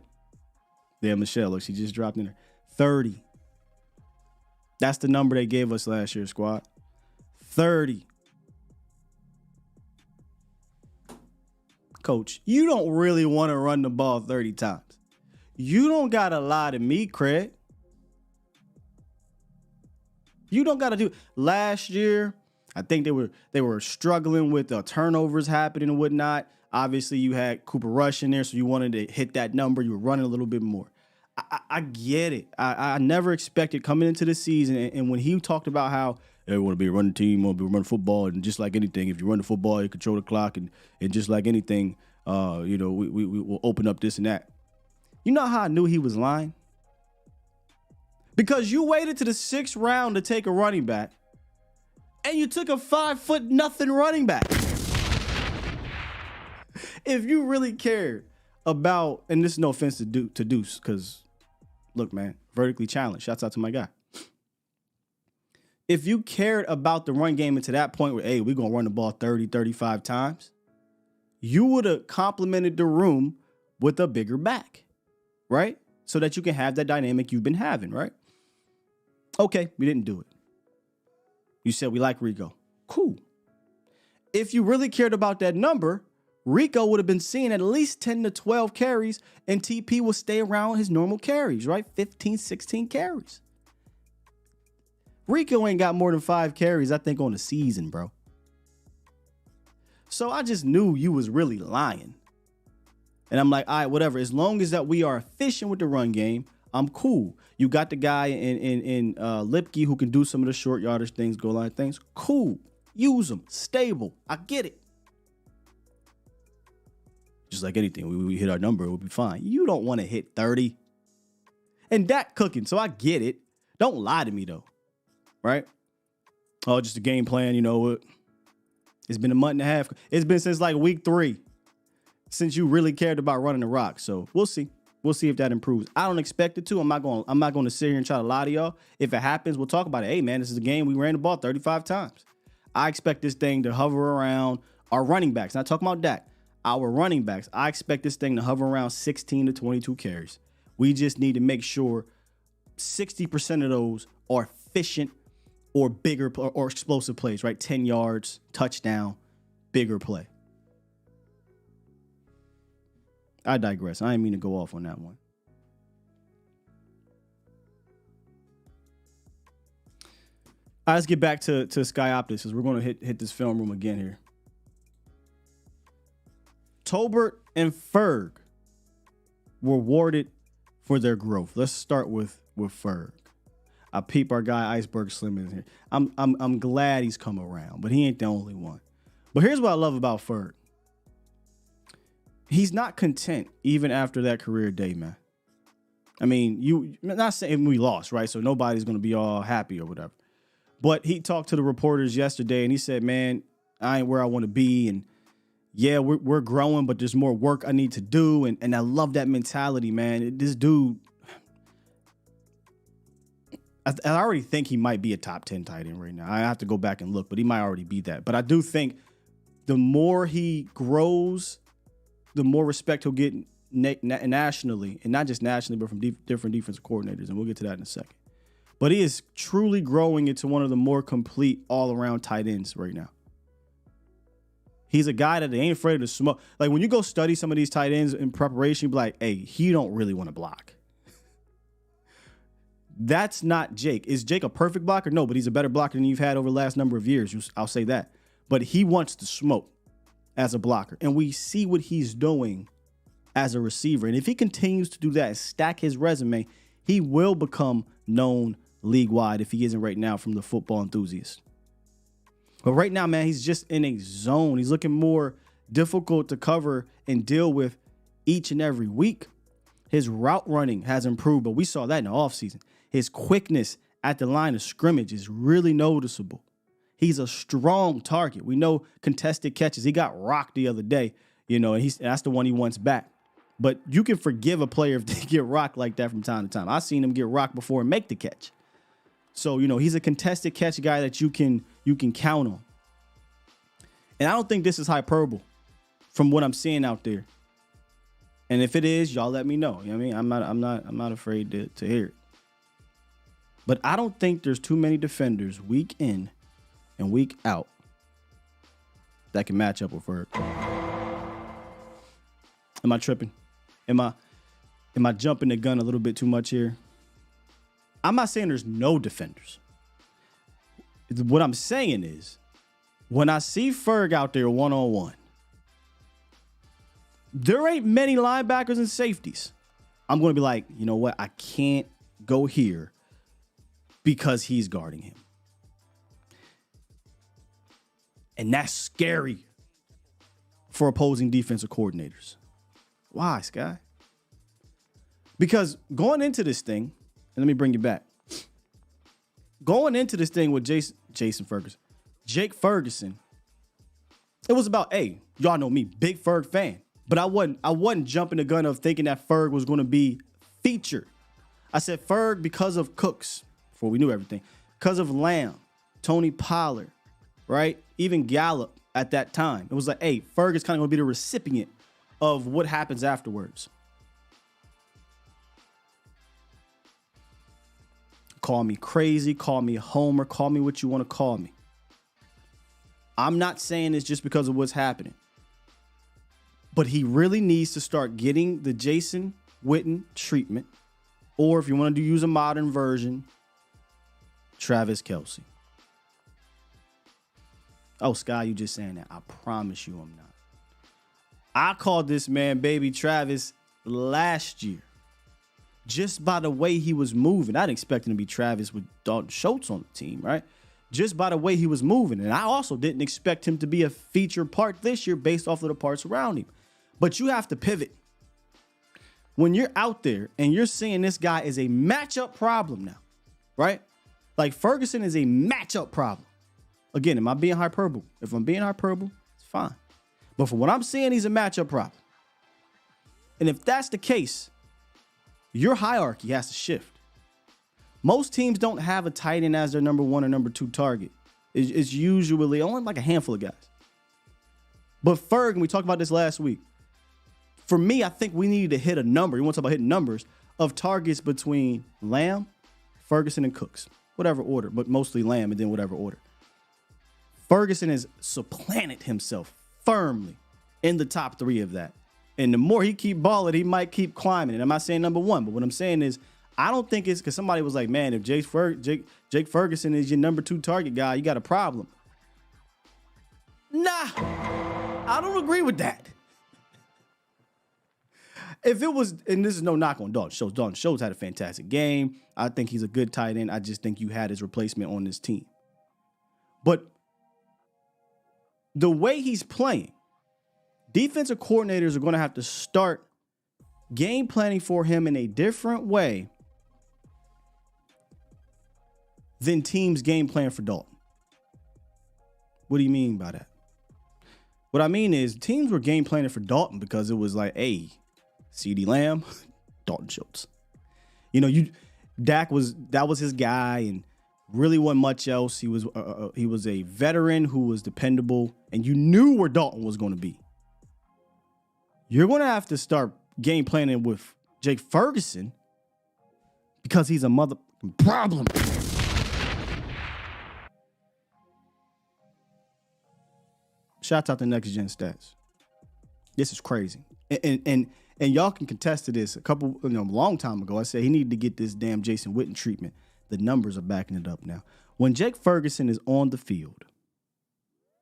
Yeah, Michelle, look, she just dropped in there. 30. That's the number they gave us last year, squad. 30. Coach, you don't really want to run the ball 30 times. You don't got to lie to me, Craig. You don't got to do. Last year, I think they were struggling with turnovers happening and whatnot. Obviously, you had Cooper Rush in there, so you wanted to hit that number. You were running a little bit more. I get it. I never expected coming into the season, and when he talked about how they want to be a running team, want to be running football, and just like anything, if you run the football, you control the clock, and just like anything, we will open up this and that. You know how I knew he was lying? Because you waited to the 6th round to take a running back, and you took a 5'0" running back. If you really cared about, and this is no offense to Deuce, because look, man, vertically challenged. Shouts out to my guy. If you cared about the run game into that point where, hey, we're going to run the ball 30, 35 times, you would have complimented the room with a bigger back, right? So that you can have that dynamic you've been having, right? Okay, we didn't do it. You said we like Rico. Cool. If you really cared about that number, Rico would have been seeing at least 10 to 12 carries, and TP will stay around his normal carries, right? 15, 16 carries. Rico ain't got more than 5 carries, I think, on the season, bro. So I just knew you was really lying. And I'm like, all right, whatever. As long as that we are efficient with the run game, I'm cool. You got the guy in Lipke who can do some of the short yardage things, goal line things. Cool. Use them. Stable. I get it. Just like anything, we hit our number, it would be fine. You don't want to hit 30. And Dak cooking, so I get it. Don't lie to me, though. Right? Oh, just a game plan, you know what? It's been a month and a half. It's been since like week 3 since you really cared about running the rock. So we'll see. We'll see if that improves. I don't expect it to. I'm not going to sit here and try to lie to y'all. If it happens, we'll talk about it. Hey, man, this is a game we ran the ball 35 times. I expect this thing to hover around our running backs. Not talking about Dak. Our running backs. I expect this thing to hover around 16 to 22 carries. We just need to make sure 60% of those are efficient or bigger or explosive plays, right? 10 yards, touchdown, bigger play. I digress. I didn't mean to go off on that one. All right, let's get back to Sky Optics because we're going to hit this film room again here. Tolbert and Ferg were rewarded for their growth. Let's start with Ferg. I peep our guy Iceberg Slim in here. I'm glad he's come around, but he ain't the only one. But here's what I love about Ferg. He's not content even after that career day, man. I mean, you not saying we lost, right? So nobody's going to be all happy or whatever. But he talked to the reporters yesterday and he said, man, I ain't where I want to be. And yeah, we're growing, but there's more work I need to do. And I love that mentality, man. This dude, I already think he might be a top 10 tight end right now. I have to go back and look, but he might already be that. But I do think the more he grows, the more respect he'll get nationally, and not just nationally, but from different defensive coordinators. And we'll get to that in a second. But he is truly growing into one of the more complete all-around tight ends right now. He's a guy that they ain't afraid to smoke. Like, when you go study some of these tight ends in preparation, you be like, hey, he don't really want to block. That's not Jake. Is Jake a perfect blocker? No, but he's a better blocker than you've had over the last number of years. I'll say that. But he wants to smoke as a blocker. And we see what he's doing as a receiver. And if he continues to do that and stack his resume, he will become known league-wide if he isn't right now from the Football Enthusiast. But right now, man, he's just in a zone. He's looking more difficult to cover and deal with each and every week. His route running has improved, but we saw that in the offseason. His quickness at the line of scrimmage is really noticeable. He's a strong target. We know contested catches. He got rocked the other day, and that's the one he wants back. But you can forgive a player if they get rocked like that from time to time. I've seen him get rocked before and make the catch. So, he's a contested catch guy that you can count on. And I don't think this is hyperbole from what I'm seeing out there. And if it is, y'all let me know. You know what I mean? I'm not afraid to hear it. But I don't think there's too many defenders week in and week out that can match up with Ferg. Am I tripping? Am I jumping the gun a little bit too much here? I'm not saying there's no defenders. What I'm saying is, when I see Ferg out there one-on-one, there ain't many linebackers and safeties. I'm going to be like, you know what? I can't go here because he's guarding him. And that's scary for opposing defensive coordinators. Why, Sky? Because going into this thing, and let me bring you back. Going into this thing with Jake Ferguson, it was about, hey, y'all know me, big Ferg fan. But I wasn't jumping the gun of thinking that Ferg was going to be featured. I said Ferg because of Cooks, before we knew everything, because of Lamb, Tony Pollard, right? Even Gallup at that time. It was like, hey, Ferg is kind of going to be the recipient of what happens afterwards. Call me crazy, call me a homer, call me what you want to call me. I'm not saying it's just because of what's happening. But he really needs to start getting the Jason Witten treatment. Or if you want to use a modern version, Travis Kelce. Oh, Sky, you just saying that. I promise you I'm not. I called this man Baby Travis last year. Just by the way he was moving. I didn't expect him to be Travis with Dalton Schultz on the team, right? Just by the way he was moving. And I also didn't expect him to be a featured part this year based off of the parts around him. But you have to pivot. When you're out there and you're seeing this guy is a matchup problem now, right? Like Ferguson is a matchup problem. Again, am I being hyperbole? If I'm being hyperbole, it's fine. But from what I'm seeing, he's a matchup problem. And if that's the case, your hierarchy has to shift. Most teams don't have a tight end as their number one or number two target. It's usually only like a handful of guys. But Ferg, and we talked about this last week, for me, I think we need to hit a number. You want to talk about hitting numbers of targets between Lamb, Ferguson, and Cooks. Whatever order, but mostly Lamb and then whatever order. Ferguson has supplanted himself firmly in the top three of that. And the more he keep balling, he might keep climbing. And I'm not saying number one, but what I'm saying is I don't think it's because somebody was like, man, if Jake Ferguson is your number two target guy, you got a problem. Nah, I don't agree with that. If it was, and this is no knock on Dalton Schultz. Dalton Schultz had a fantastic game. I think he's a good tight end. I just think you had his replacement on this team. But the way he's playing, defensive coordinators are going to have to start game planning for him in a different way than teams game plan for Dalton. What do you mean by that? What I mean is teams were game planning for Dalton because it was like, hey, CeeDee Lamb, Dalton Schultz. You know, that was his guy, and really wasn't much else. He was a veteran who was dependable, and you knew where Dalton was going to be. You're going to have to start game planning with Jake Ferguson because he's a mother problem. Shout out to Next Gen Stats. This is crazy, and y'all can contest to this. A long time ago, I said he needed to get this damn Jason Witten treatment. The numbers are backing it up now. When Jake Ferguson is on the field,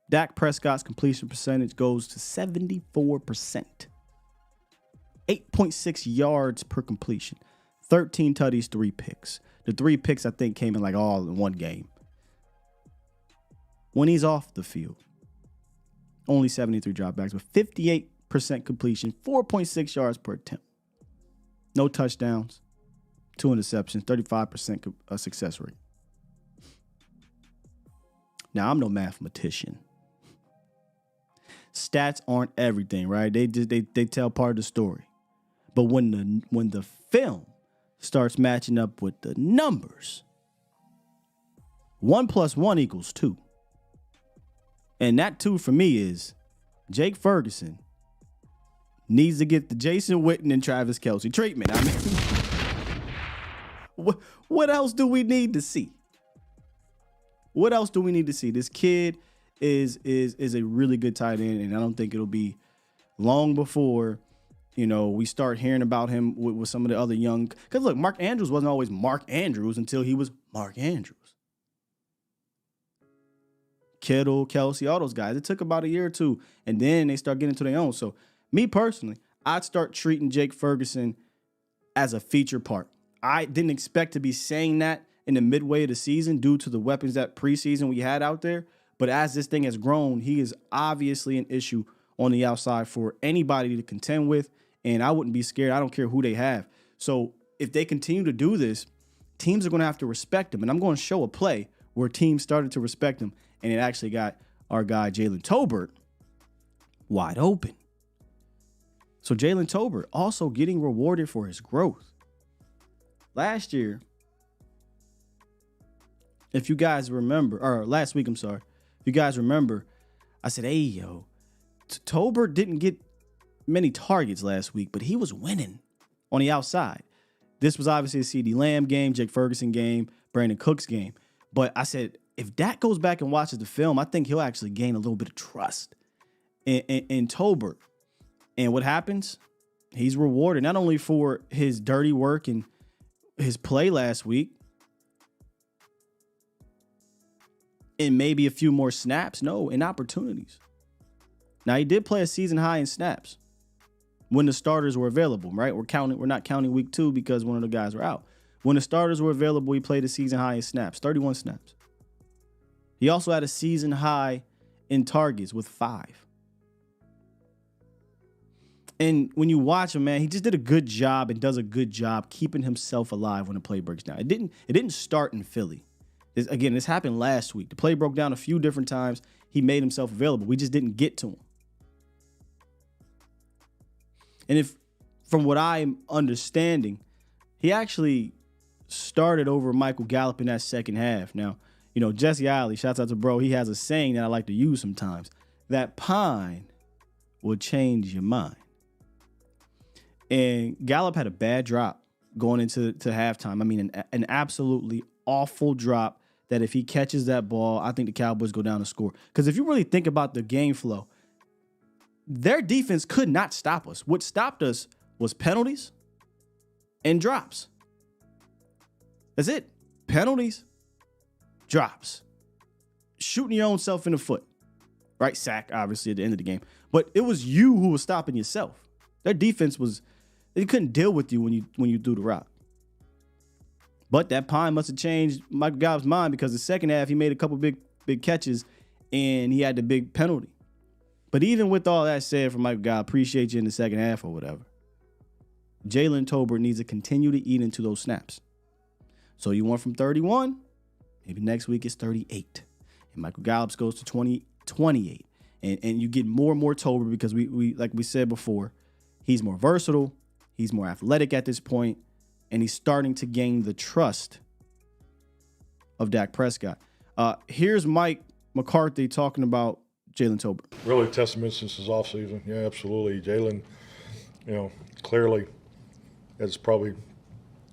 Dak Prescott's completion percentage goes to 74%. 8.6 yards per completion. 13 tutties, 3 picks. The 3 picks, I think, came in like all in one game. When he's off the field, only 73 dropbacks with 58% completion, 4.6 yards per attempt. No touchdowns, 2 interceptions, 35% success rate. Now, I'm no mathematician. Stats aren't everything, right? They tell part of the story. But when the film starts matching up with the numbers, 1 + 1 = 2. And that 2 for me is Jake Ferguson needs to get the Jason Witten and Travis Kelce treatment. I mean, What else do we need to see? What else do we need to see? This kid is a really good tight end, and I don't think it'll be long before, we start hearing about him with some of the other young. Because look, Mark Andrews wasn't always Mark Andrews until he was Mark Andrews. Kittle, Kelsey, all those guys. It took about a year or two, and then they start getting to their own. So me personally, I'd start treating Jake Ferguson as a feature part. I didn't expect to be saying that in the midway of the season due to the weapons that preseason we had out there. But as this thing has grown, he is obviously an issue on the outside for anybody to contend with, and I wouldn't be scared. I don't care who they have. So if they continue to do this, teams are going to have to respect him, and I'm going to show a play where teams started to respect him, and it actually got our guy Jalen Tolbert wide open. So Jalen Tolbert also getting rewarded for his growth. Last year, if you guys remember, or last week, I'm sorry, if you guys remember, I said, hey, yo, Tolbert didn't get many targets last week, but he was winning on the outside. This was obviously a CeeDee Lamb game, Jake Ferguson game, Brandon Cooks game. But I said, if Dak goes back and watches the film, I think he'll actually gain a little bit of trust in Tolbert. And what happens? He's rewarded not only for his dirty work and his play last week, and maybe a few more snaps, in opportunities. Now, he did play a season high in snaps when the starters were available, right? We're not counting week 2 because one of the guys were out. When the starters were available, he played a season high in snaps, 31 snaps. He also had a season high in targets with 5. And when you watch him, man, he just did a good job and does a good job keeping himself alive when the play breaks down. It didn't start in Philly. This happened last week. The play broke down a few different times. He made himself available. We just didn't get to him. And from what I'm understanding, he actually started over Michael Gallup in that second half. Now, Jesse Alley, shouts out to bro, he has a saying that I like to use sometimes. That pine will change your mind. And Gallup had a bad drop going into halftime. I mean, an absolutely awful drop that if he catches that ball, I think the Cowboys go down and score. Because if you really think about the game flow, their defense could not stop us. What stopped us was penalties and drops. That's it. Penalties, drops. Shooting your own self in the foot. Right? Sack, obviously, at the end of the game. But it was you who was stopping yourself. Their defense they couldn't deal with you when you threw the rock. But that pine must have changed Michael Gallup's mind because the second half he made a couple big catches and he had the big penalty. But even with all that said from Michael Gallup, appreciate you in the second half or whatever, Jalen Tolbert needs to continue to eat into those snaps. So you went from 31, maybe next week it's 38. And Michael Gallup goes to 28. And you get more and more Tolbert because we like we said before, he's more versatile, he's more athletic at this point, and he's starting to gain the trust of Dak Prescott. Here's Mike McCarthy talking about Jalen Tolbert. Really testament since his offseason. Yeah, absolutely. Jalen, clearly is probably,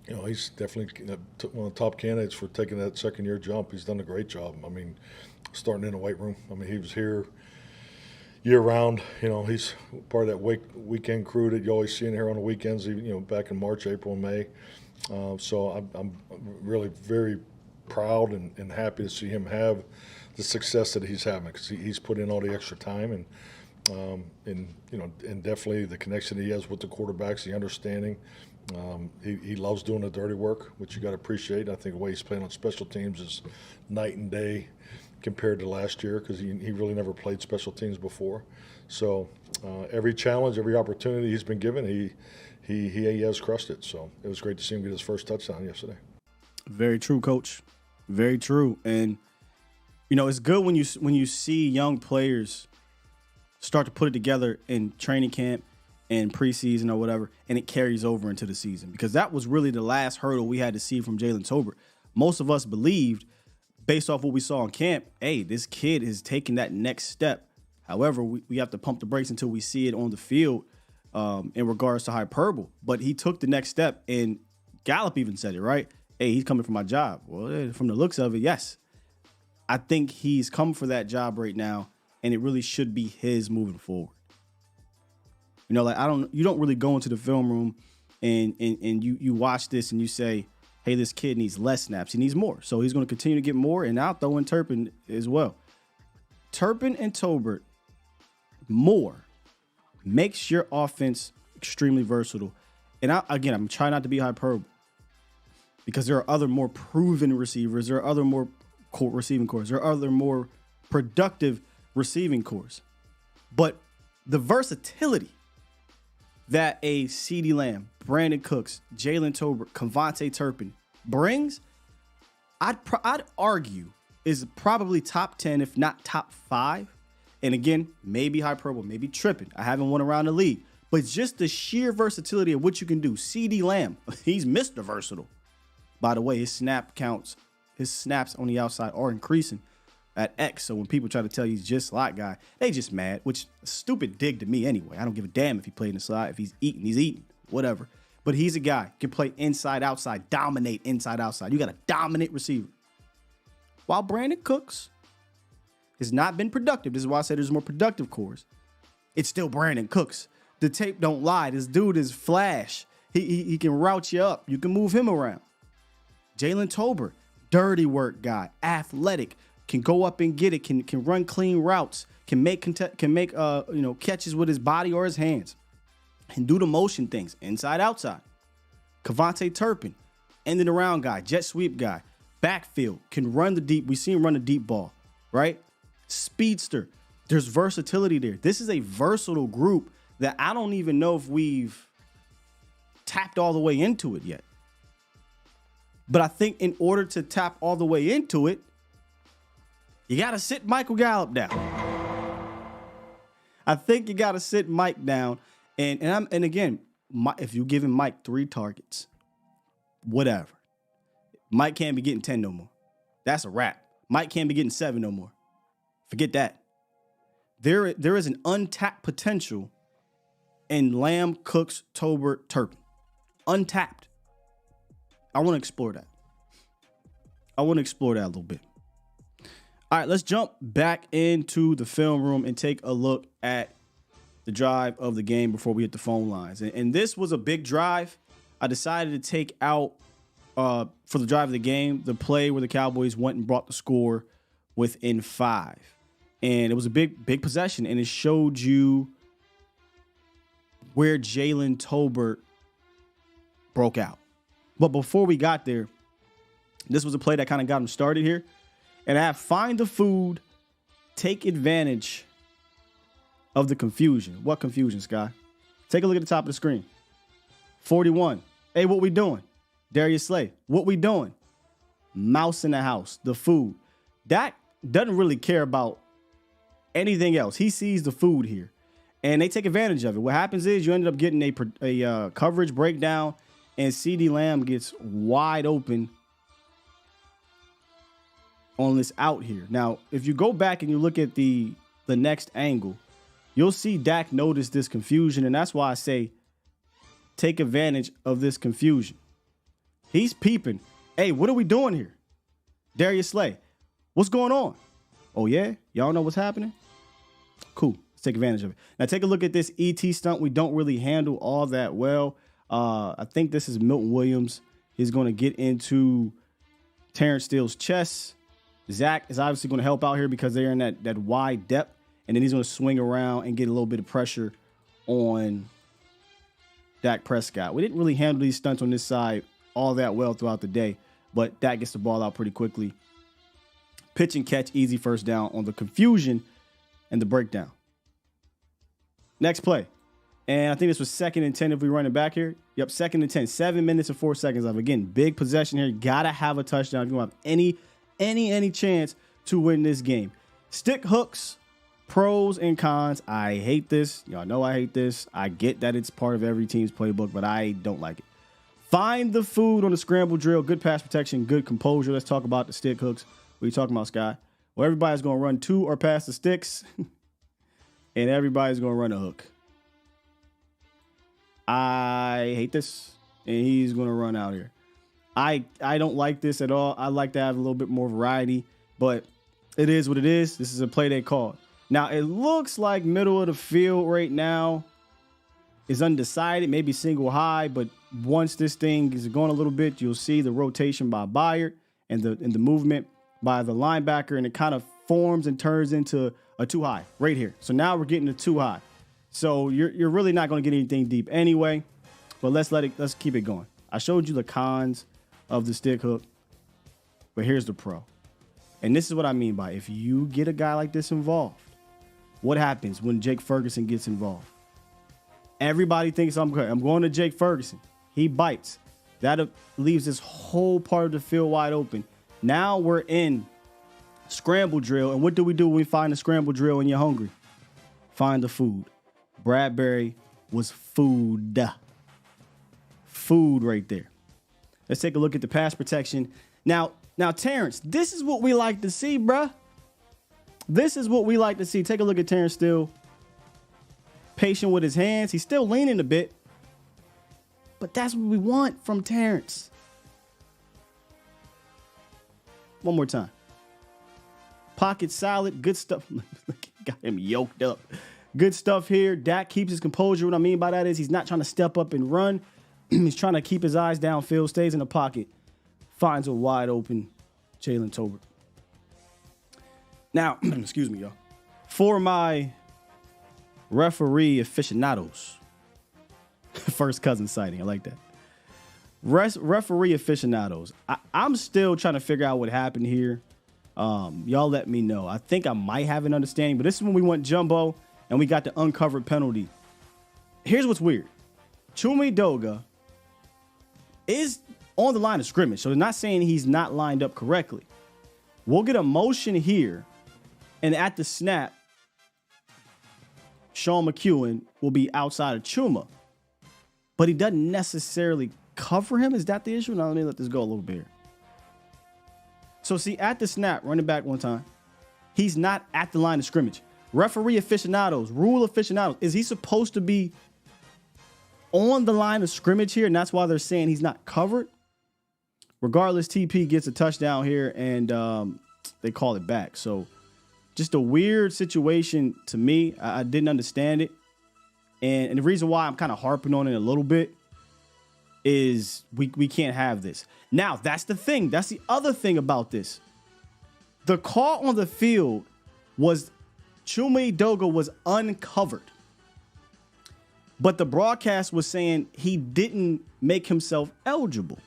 he's definitely one of the top candidates for taking that second-year jump. He's done a great job. I mean, starting in the weight room. I mean, he was here year-round. He's part of that weekend crew that you always see in here on the weekends, back in March, April, and May. So I'm really very proud and happy to see him have the success that he's having because he's put in all the extra time and definitely the connection he has with the quarterbacks, the understanding. He loves doing the dirty work, which you got to appreciate. I think the way he's playing on special teams is night and day compared to last year because he really never played special teams before. So every challenge, every opportunity he's been given, he has crushed it. So it was great to see him get his first touchdown yesterday. Very true, Coach. Very true. And it's good when you see young players start to put it together in training camp and preseason or whatever, and it carries over into the season because that was really the last hurdle we had to see from Jalen Tolbert. Most of us believed, based off what we saw in camp, hey, this kid is taking that next step. However, we have to pump the brakes until we see it on the field in regards to hyperbole. But he took the next step, and Gallup even said it, right? hey, he's coming for my job. Well, from the looks of it, yes. I think he's come for that job right now, and it really should be his moving forward. You know, like you don't really go into the film room and you watch this and you say, hey, this kid needs less snaps. He needs more. So he's going to continue to get more, and I'll throw in Turpin as well. Turpin and Tolbert, more, makes your offense extremely versatile. And I'm trying not to be hyperbole because there are other more proven receivers. There are other more receiving cores. There are other more productive receiving cores. But the versatility that a CeeDee Lamb, Brandon Cooks, Jalen Tolbert, Kevontae Turpin brings, I'd argue is probably top 10, if not top 5. And again, maybe hyperbole, maybe tripping. I haven't won around the league. But just the sheer versatility of what you can do. CeeDee Lamb, he's Mr. Versatile. By the way, his snaps on the outside are increasing at X. So when people try to tell you he's just slot guy, they just mad, which is a stupid dig to me anyway. I don't give a damn if he played in the slot. If he's eating, whatever. But he's a guy, can play inside, outside, dominate inside, outside. You got a dominant receiver. While Brandon Cooks has not been productive, this is why I said there's more productive cores. It's still Brandon Cooks. The tape don't lie. This dude is flash. He can route you up. You can move him around. Jalen Tolbert, dirty work guy, athletic, can go up and get it, can run clean routes, can make catches with his body or his hands, and do the motion things inside outside. Kevontae Turpin, ending around guy, jet sweep guy, backfield, can run the deep. We see him run the deep ball, right? Speedster. There's versatility there. This is a versatile group that I don't even know if we've tapped all the way into it yet. But I think in order to tap all the way into it, you got to sit Michael Gallup down. I think you got to sit Mike down. And again, if you give him Mike 3 targets, whatever. Mike can't be getting 10 no more. That's a wrap. Mike can't be getting 7 no more. Forget that. There is an untapped potential in Lamb, Cooks, Tolbert, Turpin. Untapped. I want to explore that. A little bit. All right, let's jump back into the film room and take a look at the drive of the game before we hit the phone lines. And this was a big drive. I decided to take out, for the drive of the game, the play where the Cowboys went and brought the score within 5. And it was a big possession, and it showed you where Jalen Tolbert broke out. But before we got there, this was a play that kind of got him started here. And I have find the food, take advantage of the confusion. What confusion, Sky? Take a look at the top of the screen. 41. Hey, what we doing? Darius Slay. What we doing? Mouse in the house. The food. Dak doesn't really care about anything else. He sees the food here. And they take advantage of it. What happens is you ended up getting a coverage breakdown, and CeeDee Lamb gets wide open on this out here. Now, if you go back and you look at the next angle, you'll see Dak notice this confusion, and that's why I say take advantage of this confusion. He's peeping. Hey, what are we doing here? Darius Slay, what's going on? Oh, yeah? Y'all know what's happening? Cool. Let's take advantage of it. Now, take a look at this ET stunt. We don't really handle all that well. I think this is Milton Williams. He's going to get into Terrence Steele's chest. Zach is obviously going to help out here because they're in that wide depth. And then he's going to swing around and get a little bit of pressure on Dak Prescott. We didn't really handle these stunts on this side all that well throughout the day, but Dak gets the ball out pretty quickly. Pitch and catch, easy first down on the confusion and the breakdown. Next play. And I think this was 2nd and 10 if we run it back here. Yep, 2nd and 10. 7 minutes and 4 seconds left. Again, big possession here. Got to have a touchdown if you want to have any chance to win this game. Stick hooks, pros and cons. I hate this. Y'all know I hate this. I get that it's part of every team's playbook, but I don't like it. Find the food on the scramble drill. Good pass protection, good composure. Let's talk about the stick hooks. What are you talking about, Sky? Well, everybody's going to run to or past the sticks, and everybody's going to run a hook. I hate this, and he's going to run out here. I don't like this at all. I like to have a little bit more variety, but it is what it is. This is a play they called. Now, it looks like middle of the field right now is undecided, maybe single high, but once this thing is going a little bit, you'll see the rotation by Byard and the movement by the linebacker, and it kind of forms and turns into a two high right here. So now we're getting a two high. So you're really not going to get anything deep anyway, but let's keep it going. I showed you the cons of the stick hook, but here's the pro. And this is what I mean by if you get a guy like this involved, what happens when Jake Ferguson gets involved? Everybody thinks I'm going to Jake Ferguson. He bites. That leaves this whole part of the field wide open. Now we're in scramble drill. And what do we do when we find a scramble drill and you're hungry? Find the food. Bradbury was food. Food right there. Let's take a look at the pass protection. Now, Terrence, this is what we like to see, bruh. This is what we like to see. Take a look at Terrence Steele. Patient with his hands. He's still leaning a bit. But that's what we want from Terrence. One more time. Pocket solid. Good stuff. Got him yoked up. Good stuff here. Dak keeps his composure. What I mean by that is he's not trying to step up and run. He's trying to keep his eyes downfield, stays in the pocket, finds a wide open Jalen Tolbert. Now, excuse me, y'all. For my referee aficionados, first cousin sighting, I like that. Referee aficionados, I'm still trying to figure out what happened here. Y'all let me know. I think I might have an understanding, but this is when we went jumbo and we got the uncovered penalty. Here's what's weird. Chuma Edoga is on the line of scrimmage, so they're not saying he's not lined up correctly. We'll get a motion here, and at the snap, Sean McEwen will be outside of Chuma, but he doesn't necessarily cover him. Is that the issue? Now let me let this go a little bit here. So see, at the snap, running back one time, he's not at the line of scrimmage. Referee aficionados, rule aficionados, is he supposed to be on the line of scrimmage here, and that's why they're saying he's not covered? Regardless, TP gets a touchdown here, and they call it back. So just a weird situation to me. I didn't understand it. And the reason why I'm kind of harping on it a little bit is we can't have this. Now, that's the thing. That's the other thing about this. The call on the field was Chuma Edoga was uncovered. But the broadcast was saying he didn't make himself eligible.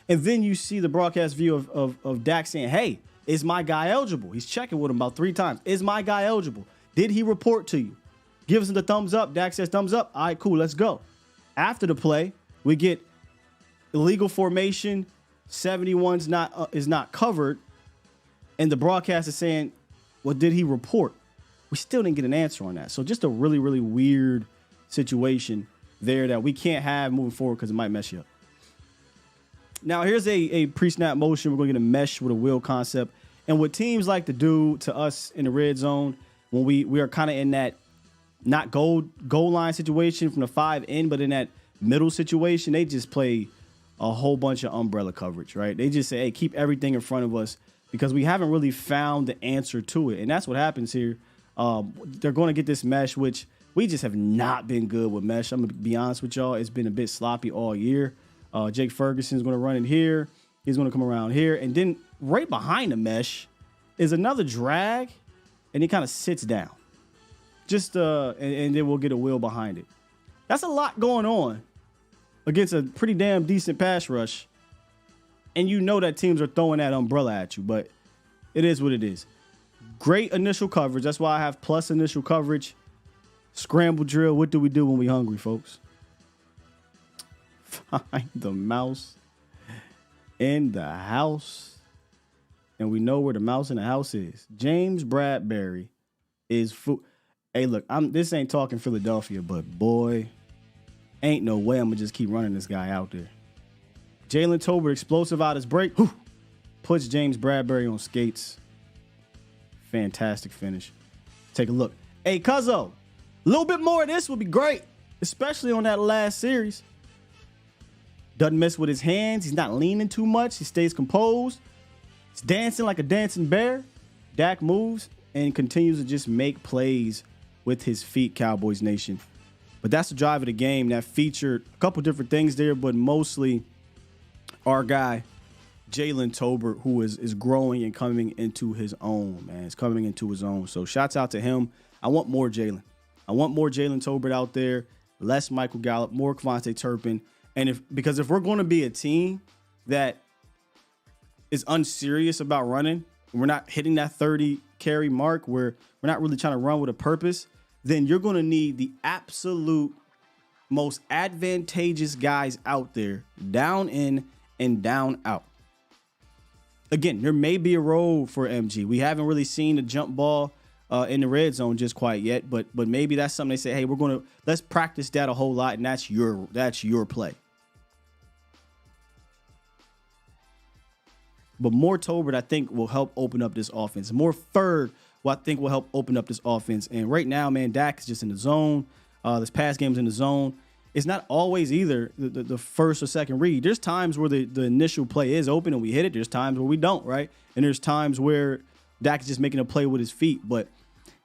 And then you see the broadcast view of Dak saying, hey, is my guy eligible? He's checking with him about 3 times. Is my guy eligible? Did he report to you? Gives him the thumbs up. Dak says thumbs up. All right, cool, let's go. After the play, we get illegal formation. 71's is not covered. And the broadcast is saying, well, did he report? We still didn't get an answer on that. So just a really, really weird situation there that we can't have moving forward because it might mess you up. Now, here's a pre-snap motion. We're going to get a mesh with a wheel concept. And what teams like to do to us in the red zone when we are kind of in that not goal line situation from the 5 in, but in that middle situation, they just play a whole bunch of umbrella coverage, right? They just say, hey, keep everything in front of us because we haven't really found the answer to it. And that's what happens here. They're going to get this mesh, which we just have not been good with mesh. I'm going to be honest with y'all. It's been a bit sloppy all year. Jake Ferguson's going to run it here. He's going to come around here. And then right behind the mesh is another drag, and he kind of sits down. And then we'll get a wheel behind it. That's a lot going on against a pretty damn decent pass rush. And you know that teams are throwing that umbrella at you, but it is what it is. Great initial coverage. That's why I have plus initial coverage. Scramble drill. What do we do when we hungry, folks? Find the mouse in the house. And we know where the mouse in the house is. James Bradbury is food. Hey, look, this ain't talking Philadelphia, but boy, ain't no way I'm going to just keep running this guy out there. Jalen Tolbert, explosive out his break. Whew, puts James Bradbury on skates. Fantastic finish. Take a look. Hey, Cuzzo, a little bit more of this would be great, especially on that last series. Doesn't mess with his hands. He's not leaning too much. He stays composed. He's dancing like a dancing bear. Dak moves and continues to just make plays with his feet, Cowboys Nation. But that's the drive of the game that featured a couple different things there, but mostly our guy, Jalen Tolbert, who is growing and coming into his own, man. It's coming into his own. So shouts out to him. I want more Jalen. I want more Jalen Tolbert out there, less Michael Gallup, more Kvontae Turpin. And because if we're going to be a team that is unserious about running, we're not hitting that 30 carry mark, where we're not really trying to run with a purpose, then you're going to need the absolute most advantageous guys out there, down in and down out. Again, there may be a role for MG. We haven't really seen the jump ball in the red zone just quite yet, but maybe that's something they say, hey, let's practice that a whole lot, and that's your play. But more Tolbert, I think, will help open up this offense. More Ferg, I think, will help open up this offense. And right now, man, Dak is just in the zone. This past game's in the zone. It's not always either the first or second read. There's times where the initial play is open and we hit it. There's times where we don't, right? And there's times where Dak is just making a play with his feet. But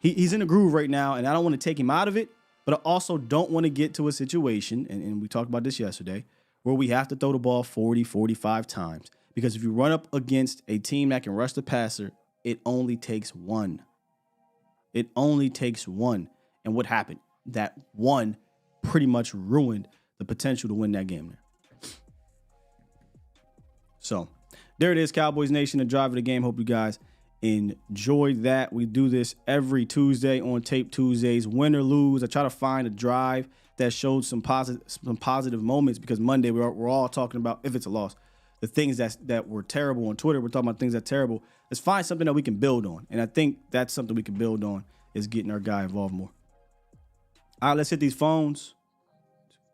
he's in a groove right now, and I don't want to take him out of it. But I also don't want to get to a situation, and we talked about this yesterday, where we have to throw the ball 40, 45 times. Because if you run up against a team that can rush the passer, it only takes one. It only takes one. And what happened? That one pretty much ruined the potential to win that game there. So there it is, Cowboys Nation, the drive of the game. Hope you guys enjoyed that. We do this every Tuesday on Tape Tuesdays. Win or lose, I try to find a drive that showed some positive moments, because Monday we're all talking about, if it's a loss, the things that were terrible on Twitter. We're talking about things that are terrible. Let's find something that we can build on. And I think that's something we can build on, is getting our guy involved more. All right, let's hit these phones.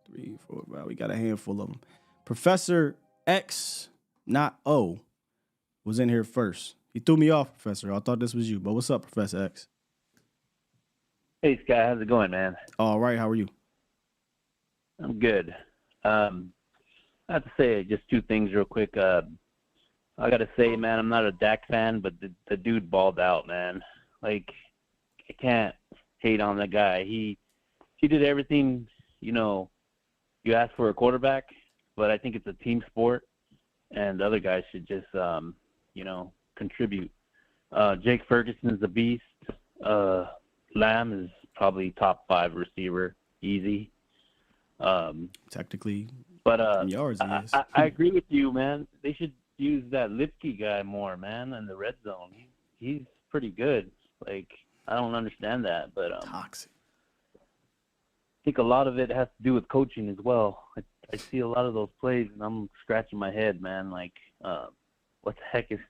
3, 4, 5. We got a handful of them. Professor X, not O, was in here first. He threw me off, Professor. I thought this was you, but what's up, Professor X? Hey, Sky. How's it going, man? All right. How are you? I'm good. I have to say just two things real quick. I got to say, man, I'm not a Dak fan, but the dude balled out, man. Like, I can't hate on the guy. He did everything, you ask for a quarterback, but I think it's a team sport, and the other guys should just, contribute. Jake Ferguson is a beast. Lamb is probably top 5 receiver, easy. Technically, but yards, I agree with you, man. They should use that Lipke guy more, man, in the red zone. He's pretty good. Like, I don't understand that, but toxic. I think a lot of it has to do with coaching as well. I see a lot of those plays, and I'm scratching my head, man. Like, what the heck is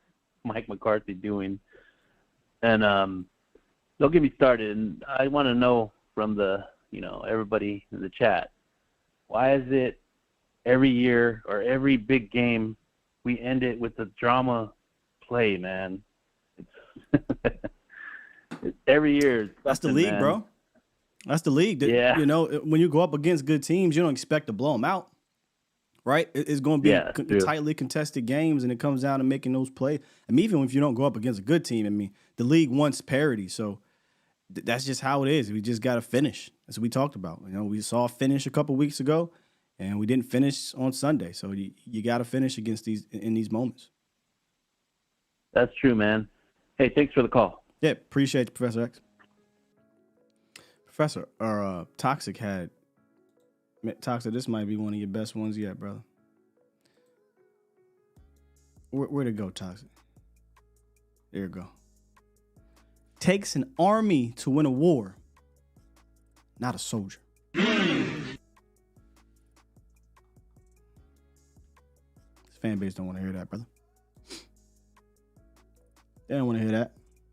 Mike McCarthy doing? And don't get me started. And I want to know from the, everybody in the chat, why is it every year or every big game we end it with a drama play, man? It's every year. That's the league, man. Bro. That's the league. Yeah. When you go up against good teams, you don't expect to blow them out, right? It's going to be tightly contested games, and it comes down to making those plays. I mean, even if you don't go up against a good team, I mean, the league wants parity, so that's just how it is. We just got to finish. That's what we talked about. We saw a finish a couple weeks ago, and we didn't finish on Sunday. So you got to finish against these moments. That's true, man. Hey, thanks for the call. Yeah, appreciate it, Professor X. Professor, or Toxic, this might be one of your best ones yet, brother. Where'd it go, Toxic? There you go. Takes an army to win a war, not a soldier. This fan base don't want to hear that, brother. They don't want to hear that.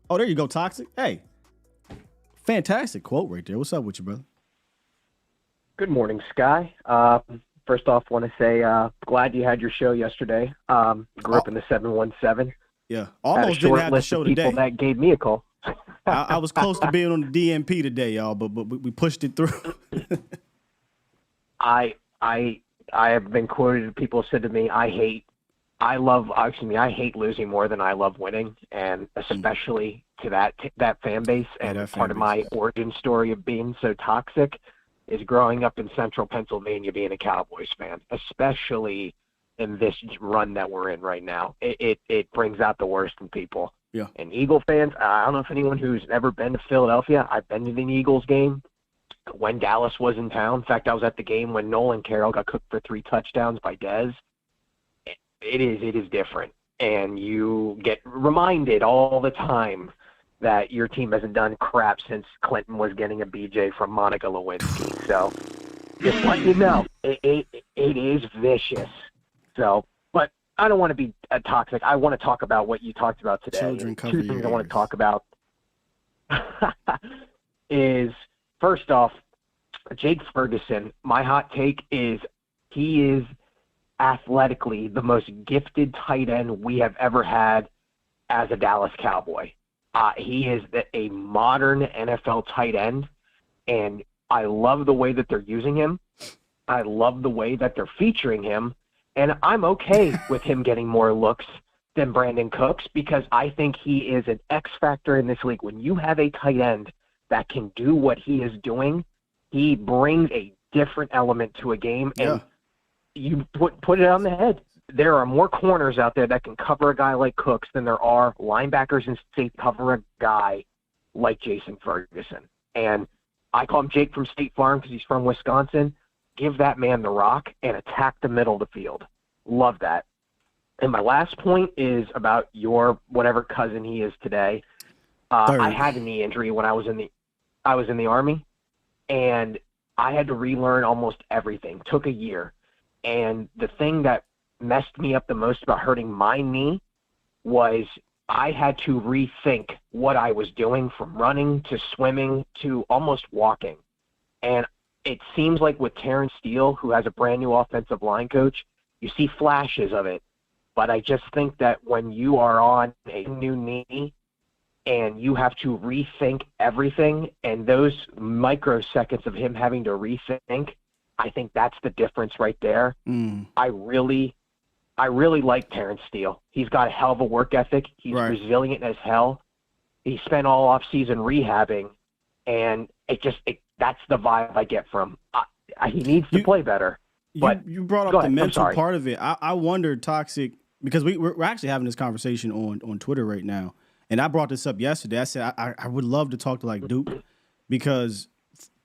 Oh, there you go, Toxic. Hey, fantastic quote right there. What's up with you, brother? Good morning, Sky. First off, want to say glad you had your show yesterday. Grew up in the 717. Yeah, almost didn't have the show today. People that gave me a call. I was close to being on the DMP today, y'all, but we pushed it through. I I have been quoted. People said to me, I hate losing more than I love winning, and especially to that fan base. And that fan part of base, my yeah. origin story of being so toxic is growing up in central Pennsylvania being a Cowboys fan, especially in this run that we're in right now. It brings out the worst in people. Yeah. And Eagle fans, I don't know if anyone who's ever been to Philadelphia, I've been to the Eagles game when Dallas was in town. In fact, I was at the game when Nolan Carroll got cooked for 3 touchdowns by Dez. It is different. And you get reminded all the time that your team hasn't done crap since Clinton was getting a BJ from Monica Lewinsky. So just let you know, it is vicious. So, but I don't want to be toxic. I want to talk about what you talked about today. Children, And cover 2 your things I want ears. to talk about is, first off, Jake Ferguson. My hot take is he is athletically the most gifted tight end we have ever had as a Dallas Cowboy. He is a modern NFL tight end, and I love the way that they're using him. I love the way that they're featuring him, and I'm okay with him getting more looks than Brandon Cooks because I think he is an X factor in this league. When you have a tight end that can do what he is doing, he brings a different element to a game, and you put it on the head. There are more corners out there that can cover a guy like Cooks than there are linebackers and safety cover a guy like Jason Ferguson. And I call him Jake from State Farm because he's from Wisconsin. Give that man the rock and attack the middle of the field. Love that. And my last point is about your whatever cousin he is today. I had a knee injury when I was in the Army, and I had to relearn almost everything. Took a year. And the thing that messed me up the most about hurting my knee was I had to rethink what I was doing, from running to swimming to almost walking. And it seems like with Terrence Steele, who has a brand new offensive line coach, you see flashes of it. But I just think that when you are on a new knee and you have to rethink everything, and those microseconds of him having to rethink, I think that's the difference right there. I really like Terrence Steele. He's got a hell of a work ethic. He's resilient as hell. He spent all off season rehabbing, and that's the vibe I get from. He needs to play better. But you brought up the mental part of it. I wonder, Toxic, because we're actually having this conversation on Twitter right now, and I brought this up yesterday. I said I would love to talk to like Duke, because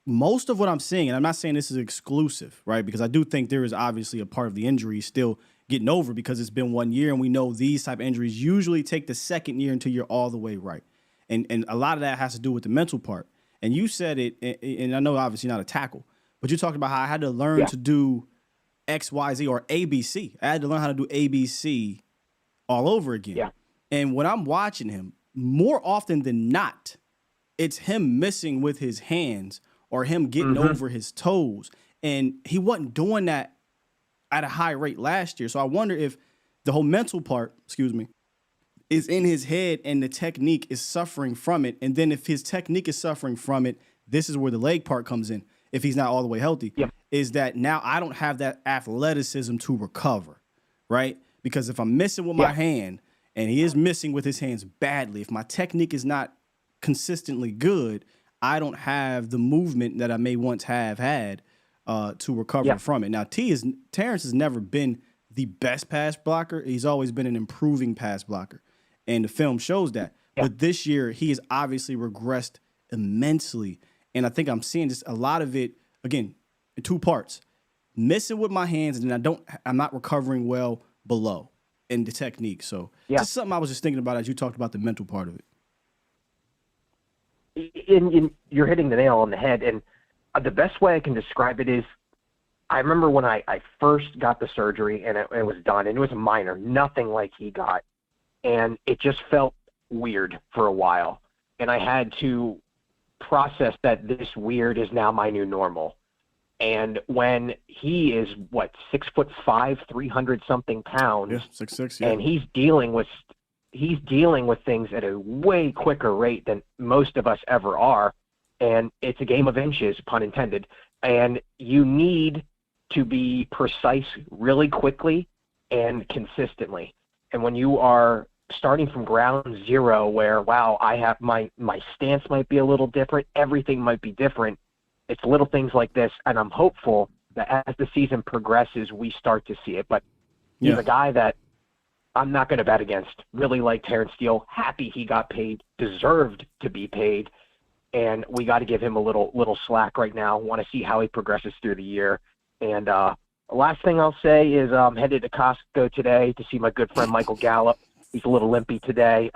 most of what I'm seeing, and I'm not saying this is exclusive, right? Because I do think there is obviously a part of the injury still getting over, because it's been 1 year, and we know these type of injuries usually take the second year until you're all the way right. And a lot of that has to do with the mental part. And you said it, and I know obviously not a tackle, but you talked about how I had to learn to do X, Y, Z, or ABC. I had to learn how to do ABC all over again. Yeah. And when I'm watching him, more often than not, it's him missing with his hands or him getting over his toes. And he wasn't doing that at a high rate last year. So I wonder if the whole mental part, is in his head and the technique is suffering from it. And then if his technique is suffering from it, this is where the leg part comes in. If he's not all the way healthy, is that now I don't have that athleticism to recover, right? Because if I'm missing with my hand, and he is missing with his hands badly, if my technique is not consistently good, I don't have the movement that I may once have had to recover from it. Now, Terrence has never been the best pass blocker. He's always been an improving pass blocker, and the film shows that. But this year, he has obviously regressed immensely. And I think I'm seeing just a lot of it, again, in 2 parts. Missing with my hands, and then I'm not recovering well below in the technique. So just something I was just thinking about as you talked about the mental part of it. You're hitting the nail on the head. And the best way I can describe it is, I remember when I first got the surgery and it was done, and it was minor, nothing like he got. And it just felt weird for a while. And I had to process that this weird is now my new normal. And when he is 6'5", 300 something pounds, 6'6", and he's dealing with things at a way quicker rate than most of us ever are, and it's a game of inches, pun intended. And you need to be precise really quickly and consistently. And when you are starting from ground zero where, wow, I have my stance might be a little different, everything might be different, it's little things like this, and I'm hopeful that as the season progresses, we start to see it. But he's a guy that I'm not going to bet against. Really like Terrence Steele, happy he got paid, deserved to be paid, and we got to give him a little slack right now. Want to see how he progresses through the year. And the last thing I'll say is I'm headed to Costco today to see my good friend Michael Gallup. He's a little limpy today.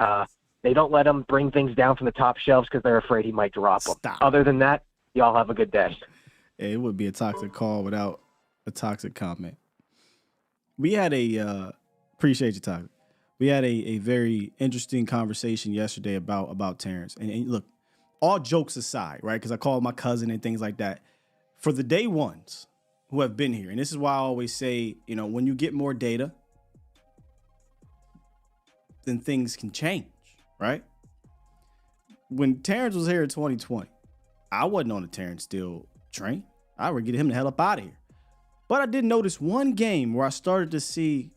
They don't let him bring things down from the top shelves because they're afraid he might drop them. Other than that, y'all have a good day. Hey, it would be a toxic call without a toxic comment. We had appreciate you, Toxic. We had a very interesting conversation yesterday about Terrence. And look, all jokes aside, right? Because I called my cousin and things like that. For the day ones who have been here, and this is why I always say, when you get more data, then things can change, right? When Terrence was here in 2020, I wasn't on the Terrence Steele train. I would get him the hell up out of here. But I did notice one game where I started to see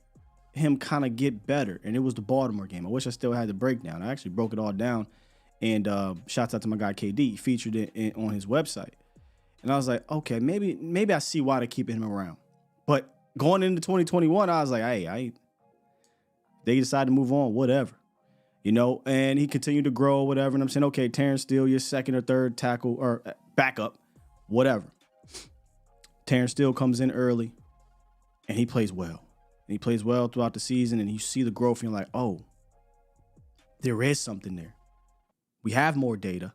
him kind of get better, and it was the Baltimore game. I wish I still had the breakdown. I actually broke it all down, and shouts out to my guy KD, featured it on his website. And I was like, okay, maybe I see why they're keeping him around. But going into 2021, I was like, hey, they decided to move on, whatever. And he continued to grow, whatever. And I'm saying, okay, Terrence Steele, your second or third tackle or backup, whatever. Terrence Steele comes in early, and he plays well. And he plays well throughout the season, and you see the growth, and you're like, oh, there is something there. We have more data.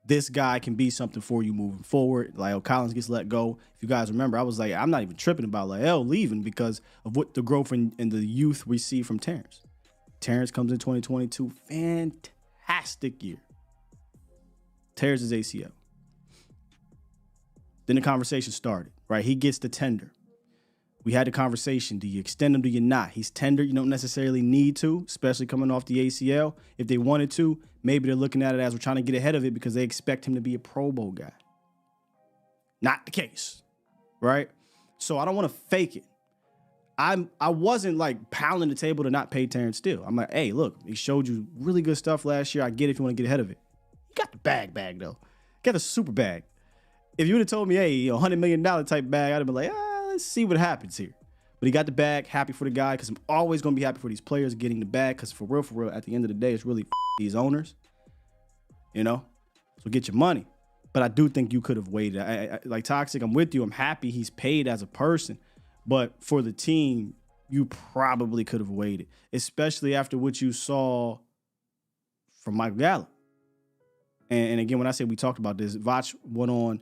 This guy can be something for you moving forward. La'el Collins gets let go. If you guys remember, I was like, I'm not even tripping about La'el leaving because of what the growth and the youth we see from Terrence. Terrence comes in 2022. Fantastic year. Tears his ACL. Then the conversation started, right? He gets the tender. We had the conversation. Do you extend him? Do you not? He's tender. You don't necessarily need to, especially coming off the ACL. If they wanted to, maybe they're looking at it as we're trying to get ahead of it because they expect him to be a Pro Bowl guy. Not the case, right? So I don't want to fake it. I wasn't like pounding the table to not pay Terrence Steele. I'm like, hey, look, he showed you really good stuff last year. I get it if you want to get ahead of it. He got the bag though. Got the super bag. If you would have told me, hey, $100 million type bag, I'd have been like, let's see what happens here. But he got the bag, happy for the guy, because I'm always going to be happy for these players getting the bag, because for real, at the end of the day, it's really these owners, So get your money. But I do think you could have waited. I like Toxic, I'm with you. I'm happy he's paid as a person. But for the team, you probably could have waited, especially after what you saw from Michael Gallup. And again, when I say we talked about this, Vach went on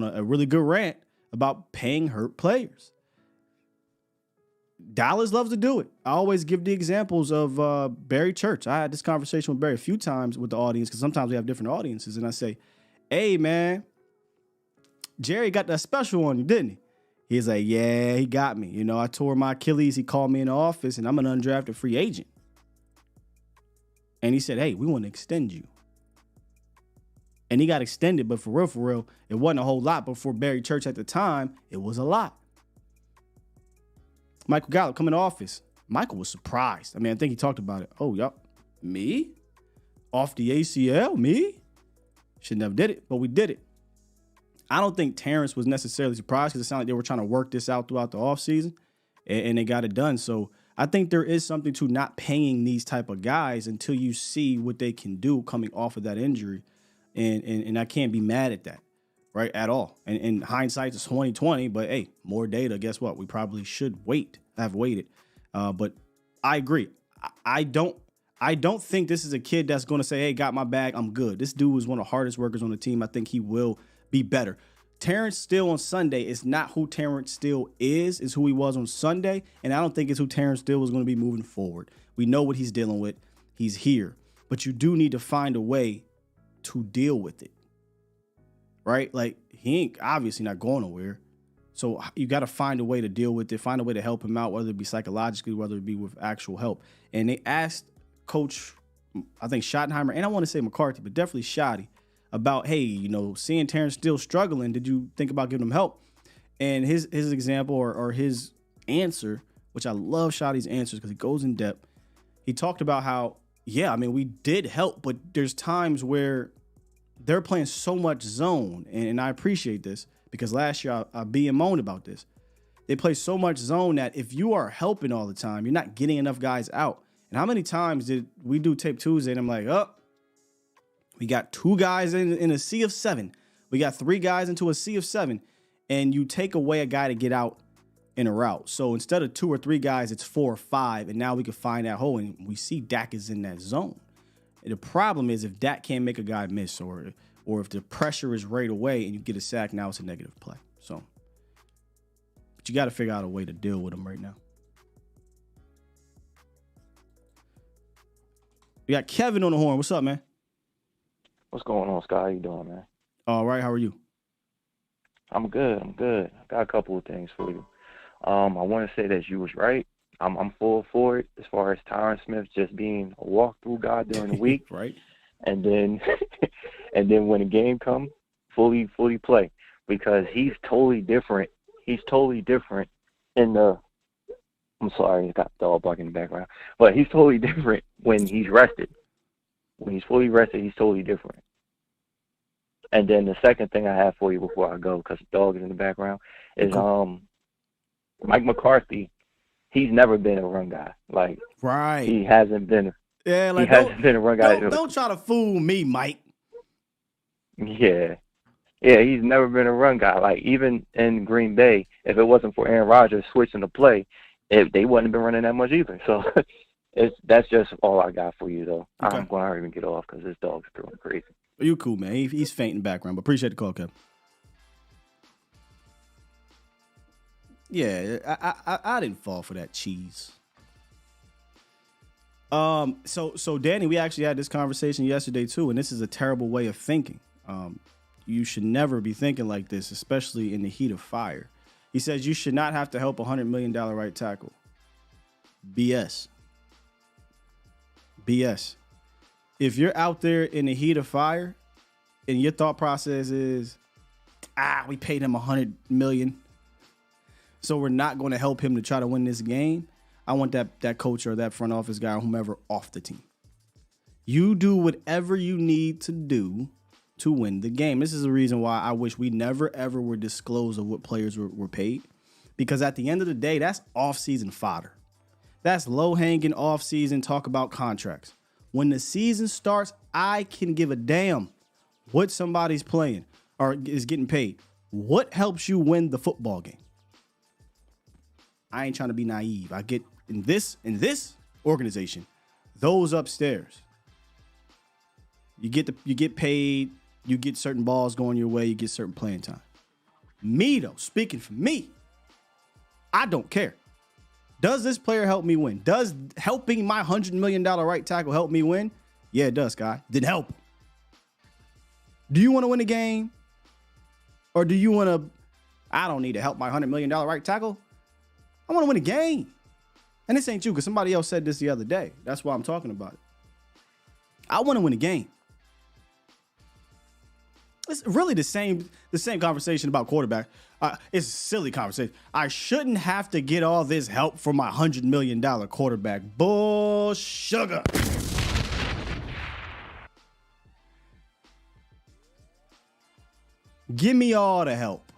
a really good rant about paying hurt players. Dallas loves to do it. I always give the examples of Barry Church. I had this conversation with Barry a few times with the audience because sometimes we have different audiences. And I say, hey, man, Jerry got that special on you, didn't he? He's like, yeah, he got me. I tore my Achilles. He called me in the office, and I'm an undrafted free agent. And he said, hey, we want to extend you. And he got extended, but for real, it wasn't a whole lot. But for Barry Church at the time, it was a lot. Michael Gallup coming to office. Michael was surprised. I think he talked about it. Oh, y'all, me? Off the ACL? Me? Should never did it, but we did it. I don't think Terrence was necessarily surprised because it sounded like they were trying to work this out throughout the offseason, and they got it done. So I think there is something to not paying these type of guys until you see what they can do coming off of that injury. And I can't be mad at that, right, at all. And in hindsight, it's 2020, but hey, more data. Guess what? We probably should have waited. But I agree. I don't think this is a kid that's going to say, hey, got my bag, I'm good. This dude was one of the hardest workers on the team. I think he will be better. Terrence Steele on Sunday is not who Terrence Steele is. It's who he was on Sunday. And I don't think it's who Terrence Steele is going to be moving forward. We know what he's dealing with. He's here. But you do need to find a way to deal with it, right? Like, he ain't obviously not going nowhere. So you got to find a way to deal with it, find a way to help him out, whether it be psychologically, whether it be with actual help. And they asked Coach, I think Schottenheimer, and I want to say McCarthy, but definitely Shotty, about, hey, seeing Terrence Steele struggling, did you think about giving him help? And his example or his answer, which I love Shotty's answers because he goes in depth. He talked about how, yeah, I mean, we did help, but there's times where they're playing so much zone. And I appreciate this because last year I beat and moaned about this. They play so much zone that if you are helping all the time, you're not getting enough guys out. And how many times did we do Tape Tuesday and I'm like, oh, we got 2 guys in a sea of 7. We got 3 guys into a sea of 7. And you take away a guy to get out in a route. So instead of 2 or 3 guys, it's 4 or 5. And now we can find that hole. And we see Dak is in that zone. And the problem is if Dak can't make a guy miss or if the pressure is right away and you get a sack, now it's a negative play. So, but you got to figure out a way to deal with him right now. We got Kevin on the horn. What's up, man? What's going on, Scott? How you doing, man? All right. How are you? I'm good. I got a couple of things for you. I want to say that you was right. I'm full for it as far as Tyron Smith just being a walkthrough guy during the week. Right. And then when the game comes, fully play. Because he's totally different. He's totally different in the I'm sorry, I got the dog barking in the background. But he's totally different when he's rested. When he's fully rested, he's totally different. And then the second thing I have for you before I go, because the dog is in the background, is Mike McCarthy. He's never been a run guy. Like, right. He hasn't been. Yeah, like he hasn't been a run guy. Don't try to fool me, Mike. Yeah, he's never been a run guy. Like, even in Green Bay, if it wasn't for Aaron Rodgers switching the play, they wouldn't have been running that much either. So that's just all I got for you, though. Okay. I'm going to hurry and get off because this dog's going crazy. You cool, man. He's fainting background, but appreciate the call, Kev. Yeah, I didn't fall for that cheese. So Danny, we actually had this conversation yesterday too, and this is a terrible way of thinking. You should never be thinking like this, especially in the heat of fire. He says you should not have to help $100 million right tackle. BS. If you're out there in the heat of fire and your thought process is, we paid him $100 million, so we're not going to help him to try to win this game, I want that coach or that front office guy or whomever off the team. You do whatever you need to do to win the game. This is the reason why I wish we never, ever were disclosed of what players were paid. Because at the end of the day, that's off-season fodder. That's low-hanging off-season talk about contracts. When the season starts, I can give a damn what somebody's playing or is getting paid. What helps you win the football game? I ain't trying to be naive. I get in this organization, those upstairs, you get paid, you get certain balls going your way, you get certain playing time. Me though, speaking for me, I don't care. Does this player help me win? Does helping my $100 million right tackle help me win? Yeah, it does, Guy. Didn't help. Do you want to win the game? Or do you want to, I don't need to help my $100 million right tackle. I want to win a game. And this ain't you, because somebody else said this the other day. That's why I'm talking about it. I want to win a game. It's really the same conversation about quarterback. It's a silly conversation. I shouldn't have to get all this help from my $100 million quarterback. Bull sugar. Give me all the help.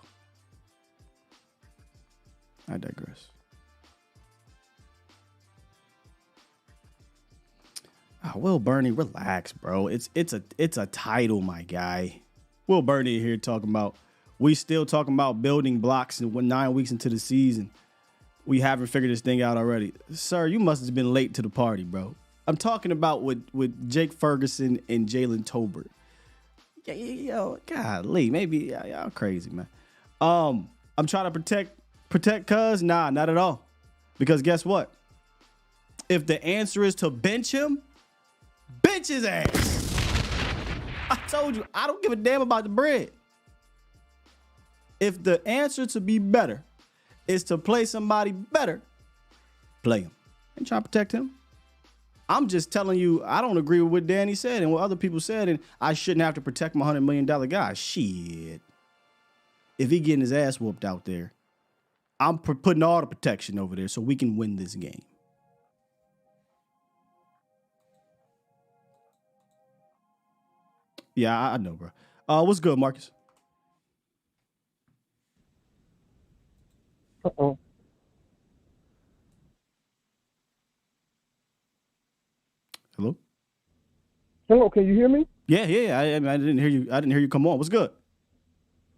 I digress. Will Burney, relax, bro. It's a title, my guy. Will Burney here talking about, we still talking about building blocks and 9 weeks into the season. We haven't figured this thing out already. Sir, you must have been late to the party, bro. I'm talking about with Jake Ferguson and Jalen Tolbert. Yo, golly, maybe y'all crazy, man. I'm trying to protect Cuz? Nah, not at all. Because guess what? If the answer is to bench him, bench his ass. I told you, I don't give a damn about the bread. If the answer to be better is to play somebody better, play him. I ain't trying to protect him. I'm just telling you, I don't agree with what Danny said and what other people said, and I shouldn't have to protect my $100 million guy. Shit. if he getting his ass whooped out there, I'm putting all the protection over there so we can win this game. Yeah, I know, bro. What's good, Marcus? Uh-oh. Hello? Hello, can you hear me? Yeah. I didn't hear you. I didn't hear you come on. What's good?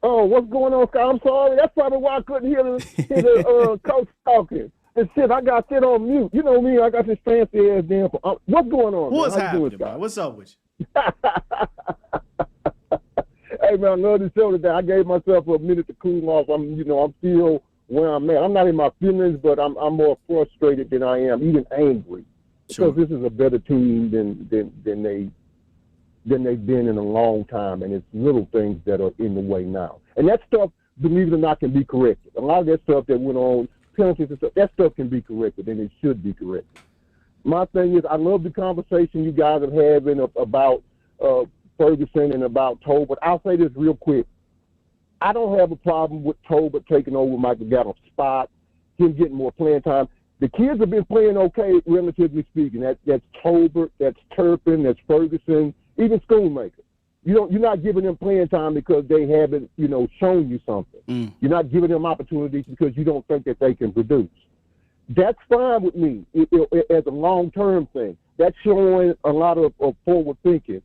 Oh, what's going on, Scott? I'm sorry. That's probably why I couldn't hear the coach talking. And shit, I got shit on mute. You know me, I got this fancy ass damn. What's going on? What's man? happening, bro? What's up with you? Hey man, I love the show today. I gave myself a minute to cool off. I'm still where I'm at. I'm not in my feelings, but I'm more frustrated than I am, even angry, Sure. because this is a better team than they've been in a long time, and it's little things that are in the way now. And that stuff, believe it or not, can be corrected. A lot of that stuff that went on, penalties and stuff, that stuff can be corrected, and it should be corrected. My thing is, I love the conversation you guys are having about Ferguson and about Tolbert. I'll say this real quick. I don't have a problem with Tolbert taking over Michael Gallup's spot, him getting more playing time. The kids have been playing okay, relatively speaking. That's Tolbert, that's Turpin, that's Ferguson, even Schoonmaker. You're not giving them playing time because they haven't, shown you something. You're not giving them opportunities because you don't think that they can produce. That's fine with me as a long-term thing. That's showing a lot of forward thinking.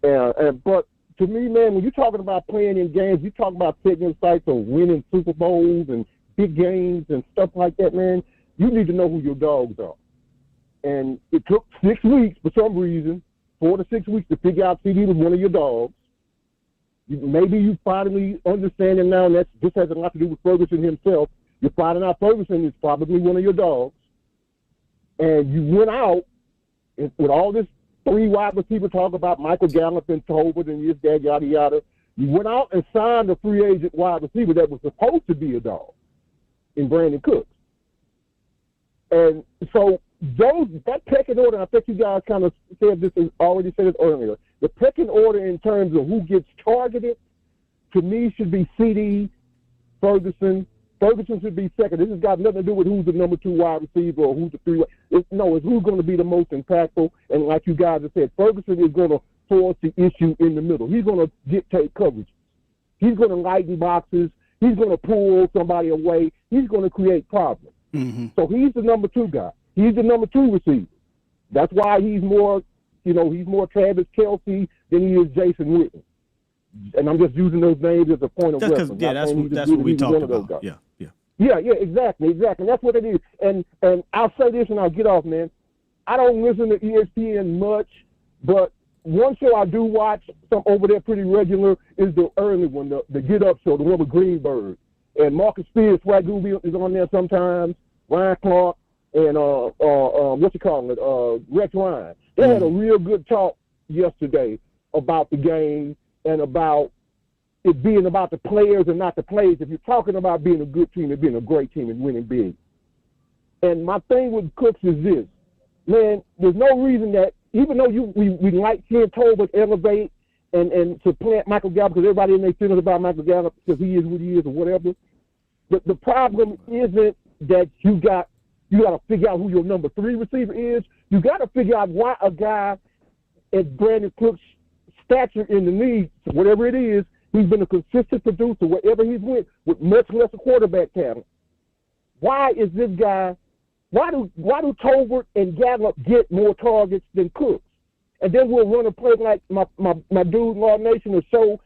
But to me, man, when you're talking about playing in games, you talk about taking sights on winning Super Bowls and big games and stuff like that, man, you need to know who your dogs are. And it took 6 weeks for some reason, 4 to 6 weeks to figure out CD was one of your dogs. Maybe you finally understand it now, and this has a lot to do with Ferguson himself. You're finding out Ferguson is probably one of your dogs. And you went out with all this 3 wide receivers talk about Michael Gallup and Tolbert and this, that, yada, yada. You went out and signed a free agent wide receiver that was supposed to be a dog in Brandon Cooks. And so that pecking order, I think you guys kind of said this, already said it earlier, the pecking order in terms of who gets targeted, to me, should be CD, Ferguson. Ferguson should be second. This has got nothing to do with who's the number 2 wide receiver or who's the 3. It's who's going to be the most impactful. And like you guys have said, Ferguson is going to force the issue in the middle. He's going to dictate coverage. He's going to lighten boxes. He's going to pull somebody away. He's going to create problems. Mm-hmm. So he's the number 2 guy. He's the number 2 receiver. That's why he's more Travis Kelce than he is Jason Witten. And I'm just using those names as a point of reference. Yeah, that's what we talked about. Yeah, exactly. That's what it is. And I'll say this and I'll get off, man. I don't listen to ESPN much, but one show I do watch some over there pretty regular is the early one, the Get Up show, the one with Greenberg. And Marcus Spears, Swagoo is on there sometimes, Ryan Clark, and Rex Ryan. They had a real good talk yesterday about the game and about it being about the players and not the plays. If you're talking about being a good team and being a great team and winning big. And my thing with Cooks is this, man, there's no reason that, even though we like seeing Tolbert elevate and supplant Michael Gallup, because everybody in their feelings about Michael Gallup because he is what he is or whatever, the problem isn't that you got to figure out who your number 3 receiver is. You got to figure out why a guy at Brandon Cooks' stature in the league, whatever it is, he's been a consistent producer wherever he's went with much less quarterback talent. Why is this guy? Why do Tolbert and Gallup get more targets than Cooks? And then we'll run a play like my dude Law Nation will show.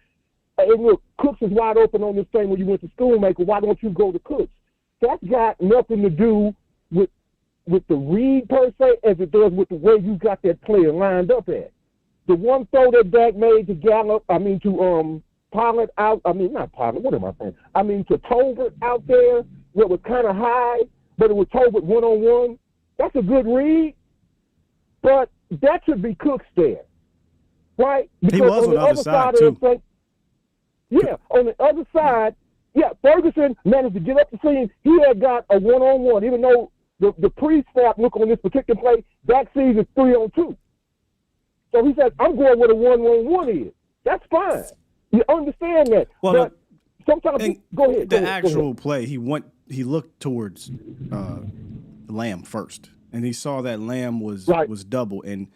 Hey, look, Cooks is wide open on this thing when you went to Schoonmaker. Why don't you go to Cooks? That's got nothing to do with the read per se as it does with the way you got that player lined up at. The one throw that Dak made to Pollard out, not Pollard, what am I saying? To Tolbert out there, where it was kind of high, but it was Tolbert one-on-one. That's a good read, but that should be Cooks there, right? Because he was on the other side, too. On the other side, Ferguson managed to get up the seam. He had got a one-on-one, even though the pre-snap look on this particular play, Dak sees it's 3-on-2. So he said, I'm going where the 1-1-1 is. That's fine. You understand that. Well, but sometimes go ahead. The actual play, he looked towards Lamb first, and he saw that Lamb was double, and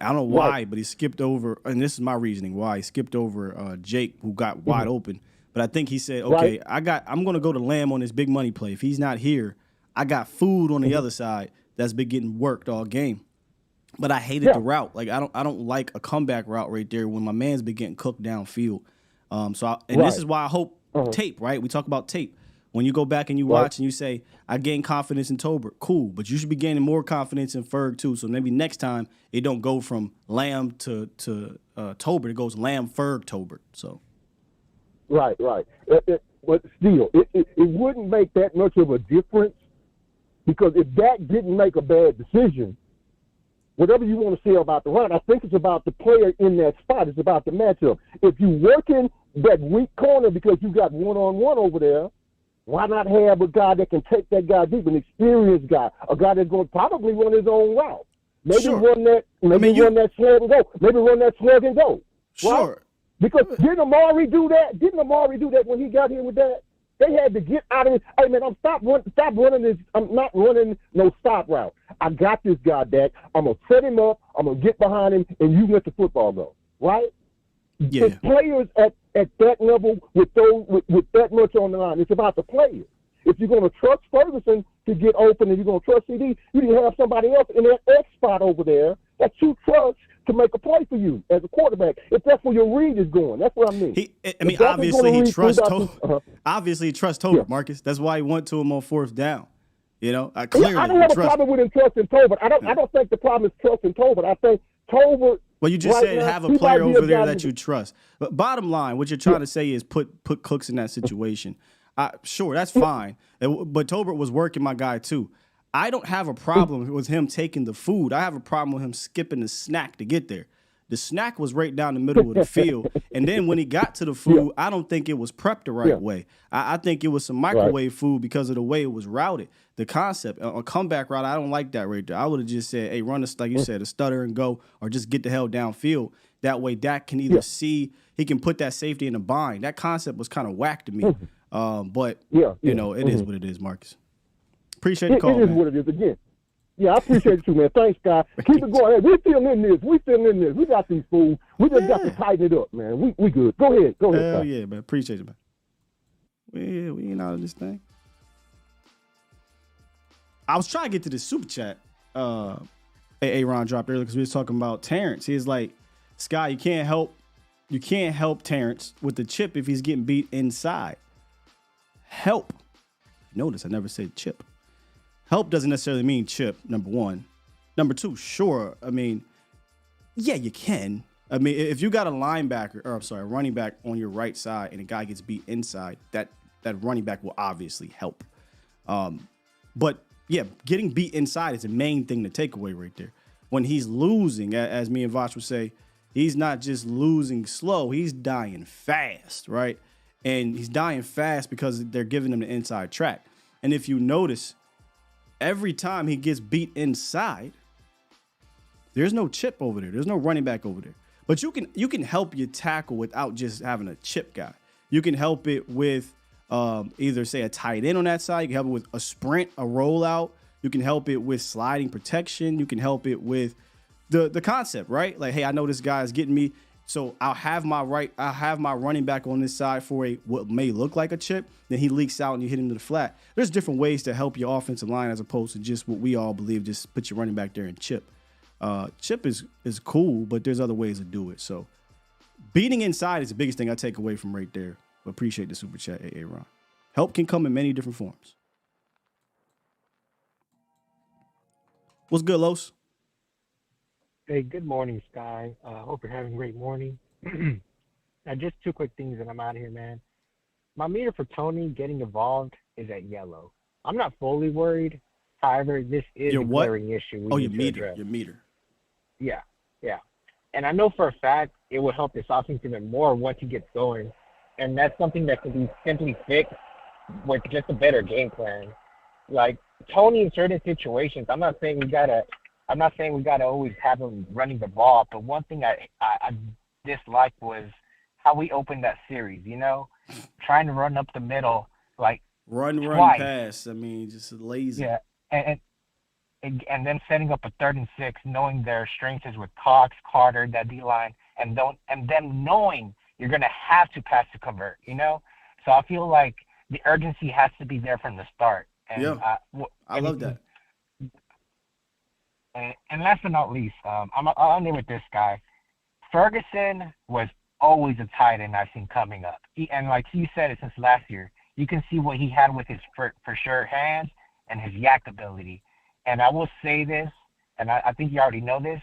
I don't know why, but he skipped over, and this is my reasoning why he skipped over Jake, who got wide open. But I think he said, okay, I'm going to go to Lamb on this big money play. If he's not here, I got food on the other side that's been getting worked all game. But I hated the route. Like I don't like a comeback route right there when my man's been getting cooked downfield. This is why I hope tape, right? We talk about tape. When you go back and you watch and you say, I gained confidence in Tolbert, cool. But you should be gaining more confidence in Ferg too. So maybe next time it don't go from Lamb to Tolbert. It goes Lamb, Ferg, Tolbert. So. Right. But still, it wouldn't make that much of a difference, because if Dak didn't make a bad decision, whatever you want to say about the run, I think it's about the player in that spot. It's about the matchup. If you're working that weak corner because you got one-on-one over there, why not have a guy that can take that guy deep, an experienced guy, a guy that's going to probably run his own route? Maybe run that slug and go. Maybe run that slug and go. Sure. Right? Because didn't Amari do that? Didn't Amari do that when he got here with that? They had to get out of it. Hey, man, stop running this. I'm not running no stop route. I got this guy, Dak. I'm going to set him up. I'm going to get behind him, and you let the football go. Right? Yeah. It's players at that level with that much on the line. It's about the players. If you're going to trust Ferguson to get open and you're going to trust CD, you need to have somebody else in that X spot over there that you trust to make a play for you as a quarterback. If that's where your read is going, that's what I mean. Obviously he trusts Tolbert, Marcus. That's why he went to him on fourth down. You know, clearly. I don't have a problem with him trusting Tolbert. I don't think the problem is trusting Tolbert. I think Tolbert. Well, you just said have a player over there that you trust. But bottom line, what you're trying to say is put Cooks in that situation. Sure, that's fine. But Tolbert was working my guy too. I don't have a problem with him taking the food. I have a problem with him skipping the snack to get there. The snack was right down the middle of the field. And then when he got to the food, I don't think it was prepped the right way. I think it was some microwave food because of the way it was routed. The concept, a comeback route, I don't like that right there. I would have just said, hey, run like you said, a stutter and go, or just get the hell downfield. That way Dak can either see, he can put that safety in a bind. That concept was kind of whack to me. But, you know, it is what it is, Marcus. Appreciate the call, It is what it is again. Yeah, I appreciate it too, man. Thanks, guy. Keep it going. Hey, we're still in this. We got these fools. We just got to tighten it up, man. We good. Go ahead. Hell yeah, man. Appreciate it, man. We ain't out of this thing. I was trying to get to the super chat Aaron dropped earlier because we was talking about Terrence. He's like, Sky, you can't help Terrence with the chip if he's getting beat inside. Help. Notice I never said chip. Help doesn't necessarily mean chip, number one. Number two, sure. I mean, yeah, you can. I mean, if you got a running back on your right side and a guy gets beat inside, that running back will obviously help. But yeah, getting beat inside is the main thing to take away right there. When he's losing, as me and Vosh would say, he's not just losing slow, he's dying fast, right? And he's dying fast because they're giving him the inside track. And if you notice, every time he gets beat inside, there's no chip over there. There's no running back over there. But you can help your tackle without just having a chip guy. You can help it with either, say, a tight end on that side. You can help it with a sprint, a rollout. You can help it with sliding protection. You can help it with the concept, right? Like, hey, I know this guy is getting me, so I'll have my running back on this side for what may look like a chip. Then he leaks out and you hit him to the flat. There's different ways to help your offensive line as opposed to just what we all believe, just put your running back there and chip. Chip is cool, but there's other ways to do it. So beating inside is the biggest thing I take away from right there. But appreciate the super chat, Aaron. Help can come in many different forms. What's good, Los? Hey, good morning, Sky. Hope you're having a great morning. Now, just two quick things and I'm out of here, man. My meter for Tony getting involved is at yellow. I'm not fully worried. However, this is a glaring issue. Your meter. Yeah. And I know for a fact it will help this offense even more once he gets going. And that's something that can be simply fixed with just a better game plan. Like, Tony in certain situations, I'm not saying we gotta always have him running the ball, but one thing I disliked was how we opened that series. Trying to run up the middle like Run twice. pass. I mean, just lazy. Yeah, and then setting up a 3rd and 6, knowing their strength is with Cox, Carter, that D line, and them knowing you're gonna have to pass to convert. So I feel like the urgency has to be there from the start. And, yeah, I love that. And last but not least, I'll end it with this guy. Ferguson was always a tight end I've seen coming up. And like you said it since last year, you can see what he had with his for sure hands and his yak ability. And I will say this, and I think you already know this,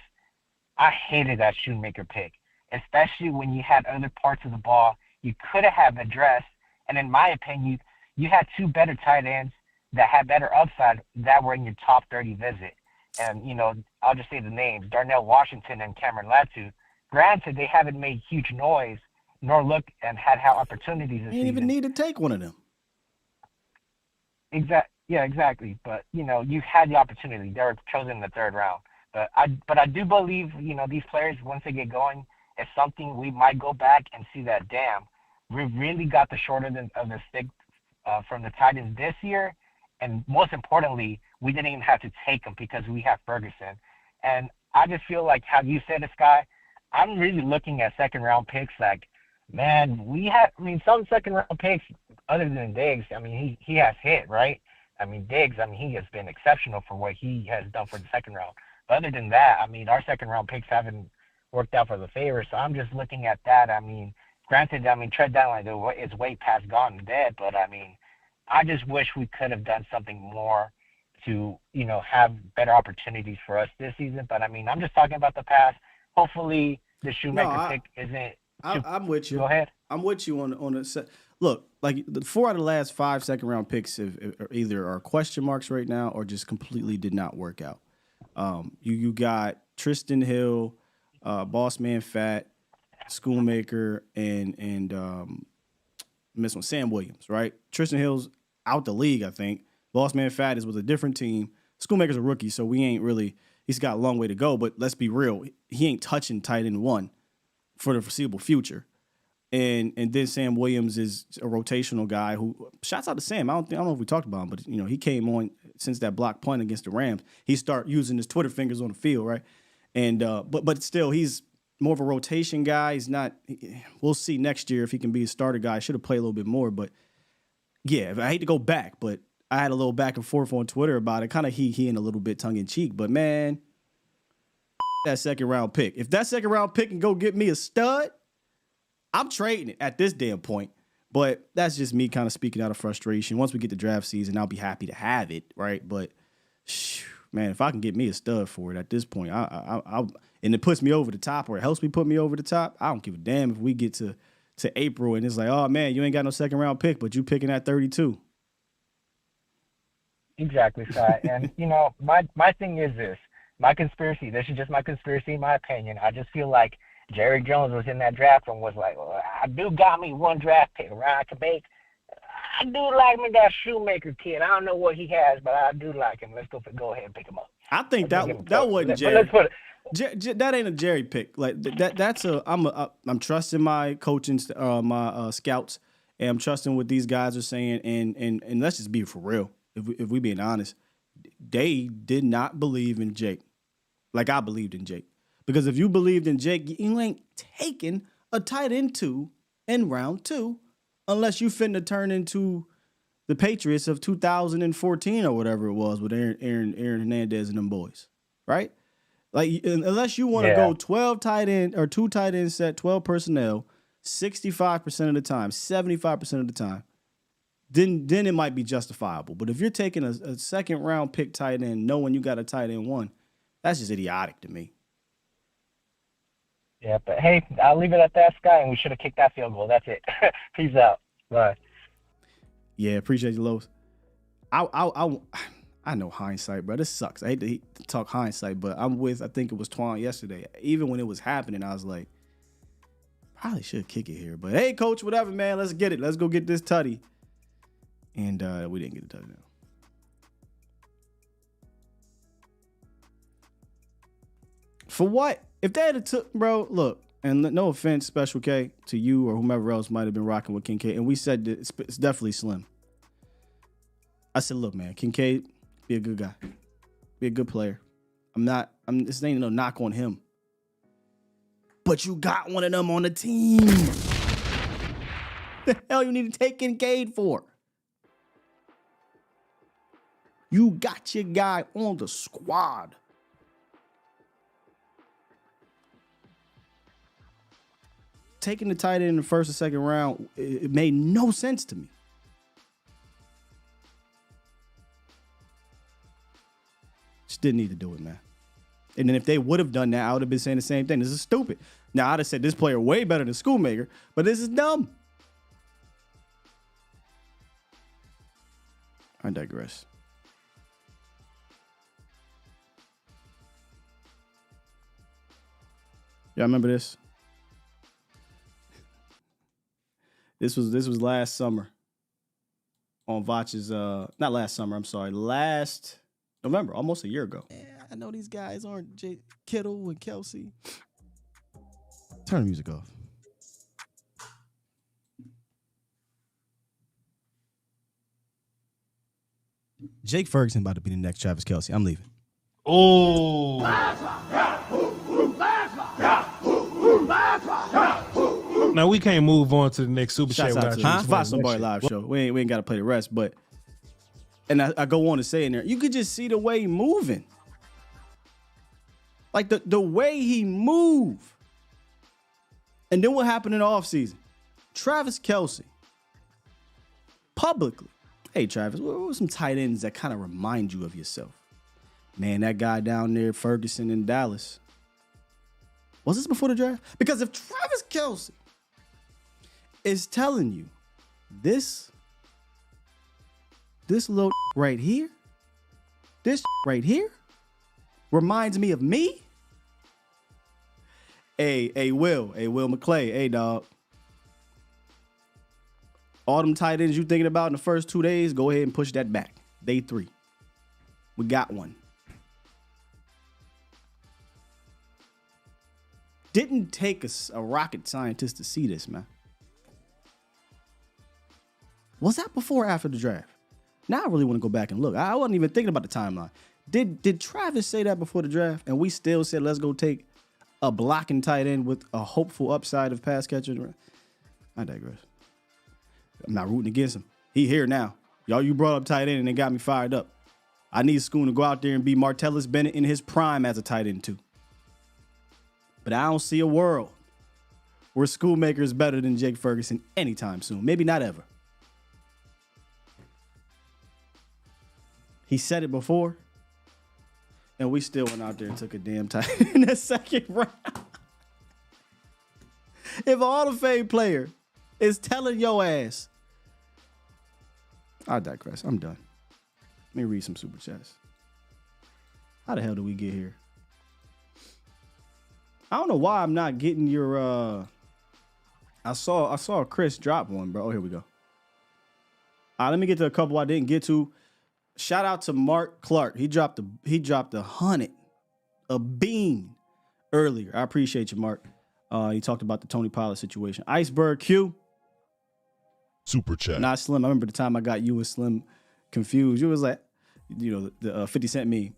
I hated that Shoemaker pick, especially when you had other parts of the ball you could have addressed. And in my opinion, you had 2 better tight ends that had better upside that were in your top 30 visit. And, I'll just say the names, Darnell Washington and Cameron Latu. Granted, they haven't made huge noise nor look and had opportunities this season. You didn't even need to take one of them. Exactly. But, you had the opportunity. They were chosen in the 3rd round. But I do believe, these players, once they get going, it's something we might go back and see that, damn, we really got the short end of the stick from the Titans this year. And most importantly, we didn't even have to take them because we have Ferguson. And I just feel like how you said it, Sky, I'm really looking at 2nd-round picks like, man, some 2nd-round picks other than Diggs, he has hit, right? Diggs, he has been exceptional for what he has done for the 2nd round. But other than that, our 2nd-round picks haven't worked out for the favor. So I'm just looking at that. Granted, tread down like it's way past gone and dead, but I just wish we could have done something more to, have better opportunities for us this season. But I'm just talking about the past. Hopefully the Shoemaker pick isn't. I'm with you. Go ahead. I'm with you on the set. Look, like the 4 out of the last 5 2nd-round picks either are question marks right now or just completely did not work out. You got Tristan Hill, Boss Man Fat, Schoolmaker, and miss one, Sam Williams, right? Tristan Hill's out the league, I think. Boss Man Fat is with a different team. Schoolmaker's a rookie, so we ain't really – he's got a long way to go. But let's be real. He ain't touching tight end 1 for the foreseeable future. And then Sam Williams is a rotational guy who – shouts out to Sam. I don't know if we talked about him, but, he came on since that block punt against the Rams. He start using his Twitter fingers on the field, right? And but still, he's more of a rotation guy. He's not – we'll see next year if he can be a starter guy. Should have played a little bit more. But, yeah, I hate to go back, but – I had a little back and forth on Twitter about it, kind of he and a little bit tongue in cheek. But man, that 2nd-round pick. If that 2nd-round pick can go get me a stud, I'm trading it at this damn point. But that's just me kind of speaking out of frustration. Once we get to draft season, I'll be happy to have it, right? But man, if I can get me a stud for it at this point, I and it puts me over the top, or it helps me put me over the top, I don't give a damn if we get to April and it's like, oh man, you ain't got no 2nd-round pick, but you picking at 32. Exactly, Scott. And, my thing is this. This is just my conspiracy, in my opinion. I just feel like Jerry Jones was in that draft and was like, well, I do got me 1 draft pick, right? I do like me that Shoemaker kid. I don't know what he has, but I do like him. Let's go ahead and pick him up. I think that wasn't Jerry. Let's put it. That ain't a Jerry pick. Like I'm trusting my coaching, my scouts, and I'm trusting what these guys are saying. And let's just be for real. If we being honest, they did not believe in Jake like I believed in Jake. Because if you believed in Jake, you ain't taking a tight end 2 in round 2 unless you finna turn into the Patriots of 2014 or whatever it was with Aaron Hernandez and them boys, right? Like unless you want to go 12 tight end or 2 tight end set, 12 personnel, 65% of the time, 75% of the time. Then it might be justifiable. But if you're taking a 2nd-round pick tight end knowing you got a tight end 1, that's just idiotic to me. Yeah, but hey, I'll leave it at that, Sky, and we should have kicked that field goal. That's it. Peace out. Bye. Yeah, appreciate you, Los. I know hindsight, bro. This sucks. I hate to talk hindsight, but I think it was Twan yesterday. Even when it was happening, I was like, probably should kick it here. But hey, coach, whatever, man. Let's get it. Let's go get this tutty. And we didn't get a touchdown. For what? If they had took, bro, look, And no offense, Special K, to you or whomever else might have been rocking with Kincaid. And we said that it's definitely Slim. I said, look, man, Kincaid, be a good guy. Be a good player. This ain't no knock on him. But you got one of them on the team. The hell you need to take Kincaid for? You got your guy on the squad. Taking the tight end in the first or second round, it made no sense to me. Just didn't need to do it, man. And then if they would have done that, I would have been saying the same thing. This is stupid. Now, I'd have said this player way better than Schoonmaker, but this is dumb. I digress. Y'all remember this? This was last summer on Vach's, not last summer, I'm sorry, last November, almost a year ago. Yeah, I know these guys aren't Kittle and Kelsey. Turn the music off. Jake Ferguson about to be the next Travis Kelsey. I'm leaving. Oh. Now we can't move on to the next Super Chat without you. Fox Somebody Live show. We ain't got to play the rest, but and I go on to say in there, you could just see the way he moving. Like the way he move. And then what happened in the offseason? Travis Kelsey publicly. Hey, Travis, what were some tight ends that kind of remind you of yourself? Man, that guy down there, Ferguson in Dallas. Was this before the draft? Because if Travis Kelsey is telling you this little right here, this right here reminds me of me. Hey, Will McClay, hey, dog. All them tight ends you thinking about in the first 2 days, go ahead and push that back. Day 3. We got one. Didn't take a rocket scientist to see this, man. Was that before or after the draft? Now I really want to go back and look. I wasn't even thinking about the timeline. Did Travis say that before the draft? And we still said, let's go take a blocking tight end with a hopeful upside of pass catcher? I digress. I'm not rooting against him. He here now. Y'all, you brought up tight end and it got me fired up. I need Schoon to go out there and be Martellus Bennett in his prime as a tight end too. But I don't see a world where Schoonmaker is better than Jake Ferguson anytime soon. Maybe not ever. He said it before, and we still went out there and took a damn tight end in the second round. If a Hall of Fame player is telling your ass, I digress. I'm done. Let me read some super chats. How the hell did we get here? I don't know why I'm not getting your. I saw Chris drop one, bro. Oh, here we go. Let me get to a couple I didn't get to. Shout out to Mark Clark. He dropped a 100, a bean earlier. I appreciate you, Mark. He talked about the Tony Pollard situation. Iceberg Q. Super chat. Not Slim. I remember the time I got you and Slim confused. You was like, the 50 Cent meme.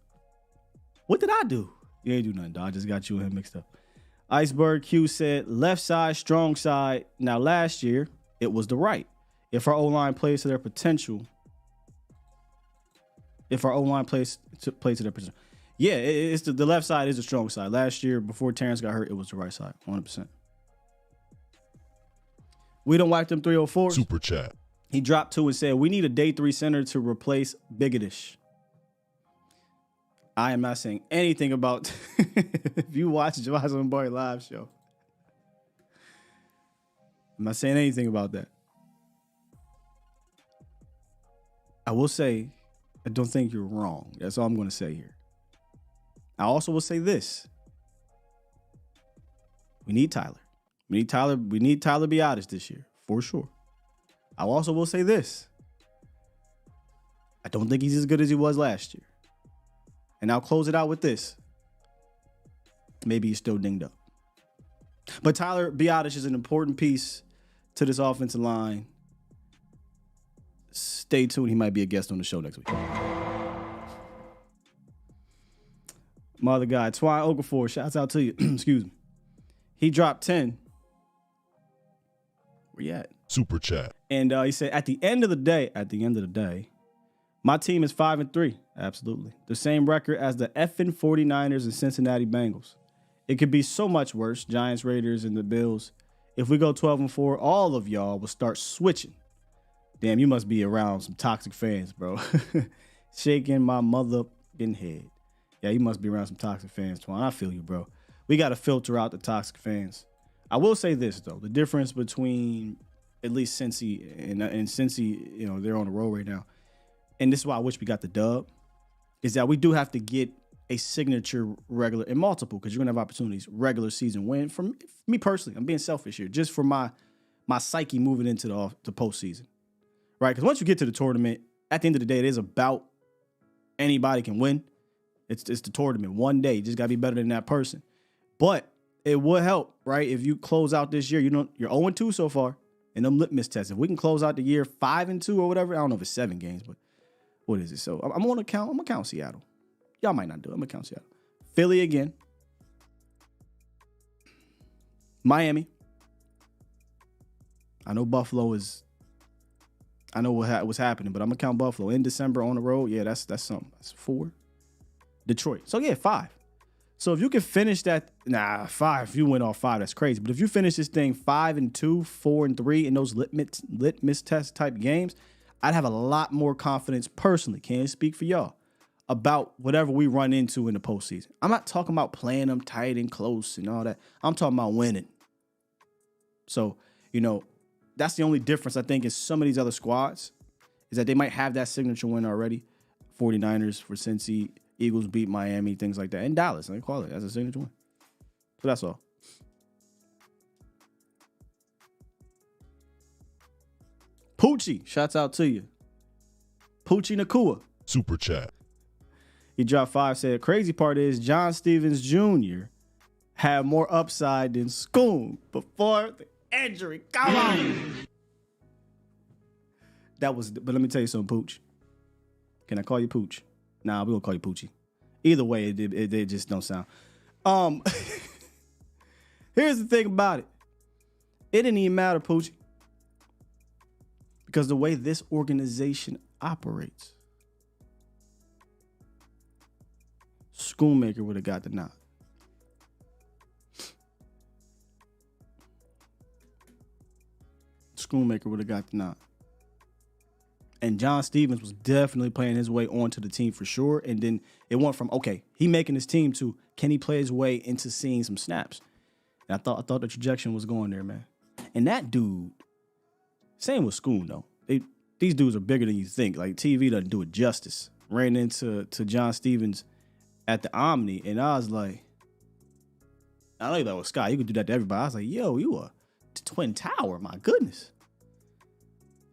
What did I do? You ain't do nothing, dog. I just got you and him mixed up. Iceberg Q said, left side, strong side. Now, last year, it was the right. If our O-line plays to their potential. Yeah, it's the left side is the strong side. Last year, before Terrence got hurt, it was the right side, 100%. We don't like them 304s. Super chat. He dropped 2 and said, we need a day 3 center to replace Bigodish. I am not saying anything about if you watch Johnson Boy live show. I'm not saying anything about that. I will say, I don't think you're wrong. That's all I'm going to say here. I also will say this. We need Tyler. We need Tyler Biotis this year, for sure. I also will say this. I don't think he's as good as he was last year. And I'll close it out with this. Maybe he's still dinged up. But Tyler Biadasz is an important piece to this offensive line. Stay tuned. He might be a guest on the show next week. My other guy, Twine Okafor, shouts out to you. Excuse me. He dropped 10. Where you at? Super chat. And he said, at the end of the day, my team is 5-3. Absolutely. The same record as the effing 49ers and Cincinnati Bengals. It could be so much worse, Giants, Raiders, and the Bills. If we go 12-4, all of y'all will start switching. Damn, you must be around some toxic fans, bro. Shaking my motherfucking head. Yeah, you must be around some toxic fans, Twan. I feel you, bro. We got to filter out the toxic fans. I will say this, though. The difference between at least Cincy and Cincy, you know, they're on the road right now. And this is why I wish we got the dub, is that we do have to get a signature regular and multiple, because you're going to have opportunities, regular season win. For me personally, I'm being selfish here, just for my psyche moving into the postseason, right? Because once you get to the tournament, at the end of the day, it is about anybody can win. It's the tournament. One day, you just got to be better than that person. But it would help, right? If you close out this year, you're 0-2 so far in them litmus tests. If we can close out the year 5-2 or whatever, I don't know if it's 7 games, but what is it? So I'm gonna count Seattle. Y'all might not do it. I'm gonna count Seattle. Philly again. Miami. I know Buffalo is. I know what's happening, but I'm gonna count Buffalo in December on the road. Yeah, that's something. That's 4. Detroit. So yeah, 5. So if you can finish that, 5. If you win all 5, that's crazy. But if you finish this thing 5-2, 4-3 in those litmus test type games, I'd have a lot more confidence personally. Can't speak for y'all about whatever we run into in the postseason. I'm not talking about playing them tight and close and all that. I'm talking about winning. So, you know, that's the only difference I think in some of these other squads is that they might have that signature win already. 49ers for Cincy, Eagles beat Miami, things like that. And Dallas, I call it as a signature win. So that's all. Poochie, shouts out to you. Poochie Nakua. Super chat. He dropped 5, said, crazy part is John Stevens Jr. had more upside than Schoon before the injury. Come on. But let me tell you something, Pooch. Can I call you Pooch? Nah, we gonna call you Poochie. Either way, it just don't sound. Here's the thing about it. It didn't even matter, Poochie. Because the way this organization operates, Schoonmaker would have got the nod. Schoonmaker would have got the nod. And John Stevens was definitely playing his way onto the team for sure. And then it went from, okay, he making his team to, can he play his way into seeing some snaps? And I thought the trajectory was going there, man. And that dude, same with Schoon, though. These dudes are bigger than you think. Like, TV doesn't do it justice. Ran into John Stevens at the Omni, and I was like, I know that was Scott. You could do that to everybody. I was like, yo, you a twin tower. My goodness.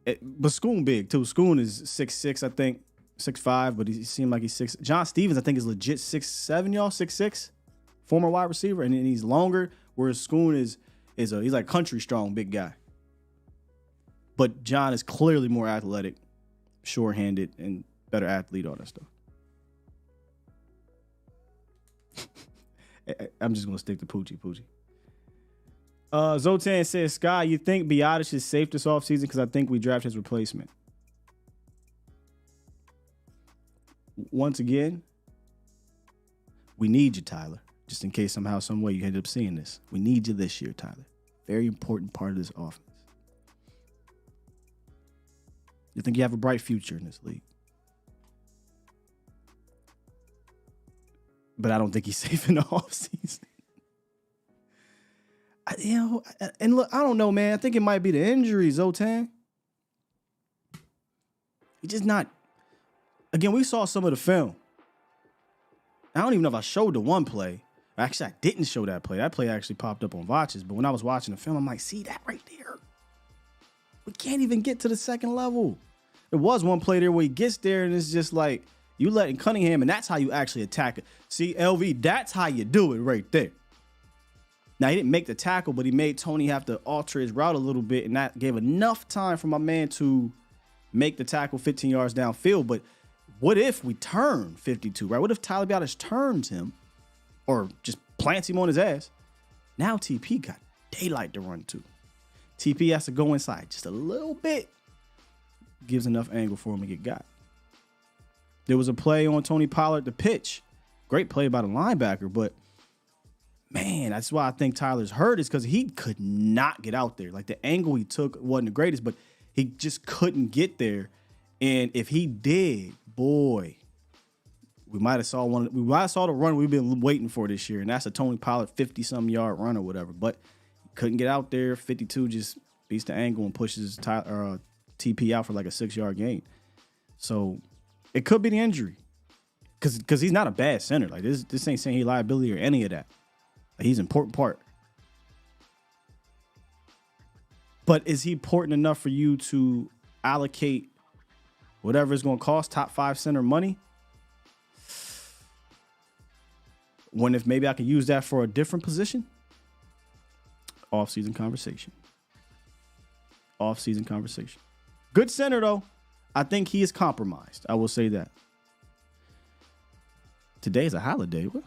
But Schoon big, too. Schoon is 6'6", I think. 6'5", but he seemed like he's 6. John Stevens, I think, is legit 6'7", y'all. 6'6". Former wide receiver, and he's longer, whereas Schoon is he's like country strong, big guy. But John is clearly more athletic, sure-handed, and better athlete, all that stuff. I'm just going to stick to Poochie. Zotan says, Sky, you think Biadasz is safe this offseason? Because I think we draft his replacement. Once again, we need you, Tyler. Just in case somehow, some way you ended up seeing this. We need you this year, Tyler. Very important part of this offense. You think you have a bright future in this league. But I don't think he's safe in the offseason. And look, I don't know, man. I think it might be the injuries, Zotan. He's just not. Again, we saw some of the film. I don't even know if I showed the one play. Actually, I didn't show that play. That play actually popped up on Watches. But when I was watching the film, I'm like, see that right there? We can't even get to the second level. There was one play there where he gets there and it's just like, you letting Cunningham, and that's how you actually attack it. See, LV, that's how you do it right there. Now, he didn't make the tackle, but he made Tony have to alter his route a little bit, and that gave enough time for my man to make the tackle 15 yards downfield. But what if we turn 52, right? What if Tyler Biadasz turns him or just plants him on his ass? Now TP got daylight to run to. TP has to go inside just a little bit. Gives enough angle for him to get got. There was a play on Tony Pollard, the pitch. Great play by the linebacker, but man, that's why I think Tyler's hurt is because he could not get out there. Like the angle he took wasn't the greatest, but he just couldn't get there. And if he did, boy, we might have saw the run we've been waiting for this year, and that's a Tony Pollard 50-some yard run or whatever. But couldn't get out there. 52 just beats the angle and pushes TP out for like a 6-yard gain. So it could be the injury, because he's not a bad center. Like this ain't saying he liability or any of that. Like, he's an important part. But is he important enough for you to allocate whatever it's going to cost, top 5 center money? When if maybe I could use that for a different position? Off-season conversation. Off-season conversation. Good center, though. I think he is compromised. I will say that. Today's a holiday. What?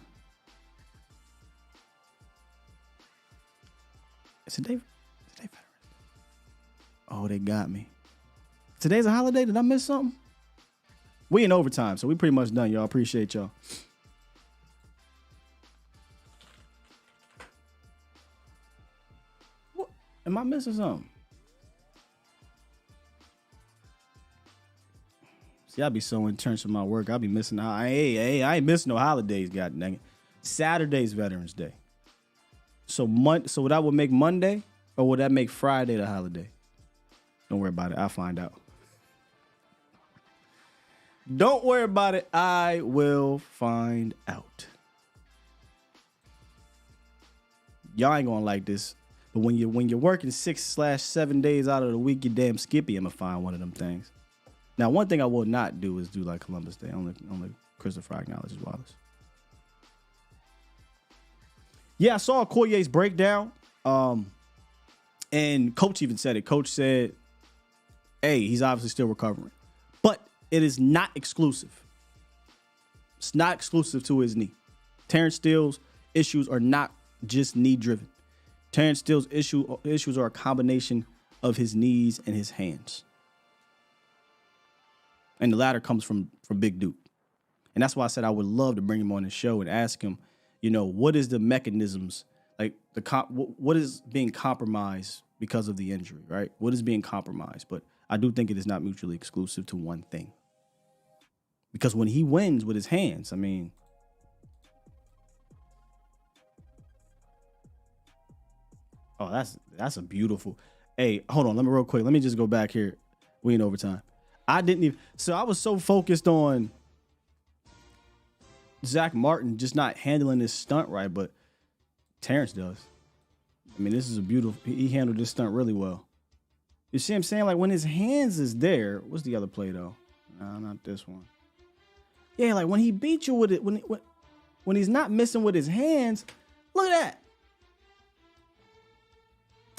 Is today Veterans Day? Oh, they got me. Today's a holiday? Did I miss something? We in overtime, so we pretty much done, y'all. Appreciate y'all. What? Am I missing something? See, I be so intense with my work. I be missing. I ain't missing no holidays. God dang it. Saturday's Veterans Day. So so that would make Monday, or would that make Friday the holiday? Don't worry about it. I'll find out. Don't worry about it. I will find out. Y'all ain't gonna like this, but when you're working 6/7 days out of the week, you're damn skippy. I'm gonna find one of them things. Now, one thing I will not do is do like Columbus Day. Only Christopher acknowledges Wallace. Yeah, I saw Okoye's breakdown, and Coach even said it. Coach said, hey, he's obviously still recovering. But it is not exclusive. It's not exclusive to his knee. Terrence Steele's issues are not just knee-driven. Terrence Steele's issues are a combination of his knees and his hands. And the latter comes from Big Duke. And that's why I said I would love to bring him on the show and ask him, what is the mechanisms, like what is being compromised because of the injury, right? What is being compromised? But I do think it is not mutually exclusive to one thing. Because when he wins with his hands, I mean, oh, that's a beautiful. Hey, hold on, let me just go back here. We in overtime. I was so focused on Zach Martin just not handling this stunt right, but Terrence does. I mean, this is he handled this stunt really well. You see what I'm saying? Like when his hands is there, what's the other play though? No, not this one. Yeah, like when he beat you with it, when he's not missing with his hands, look at that.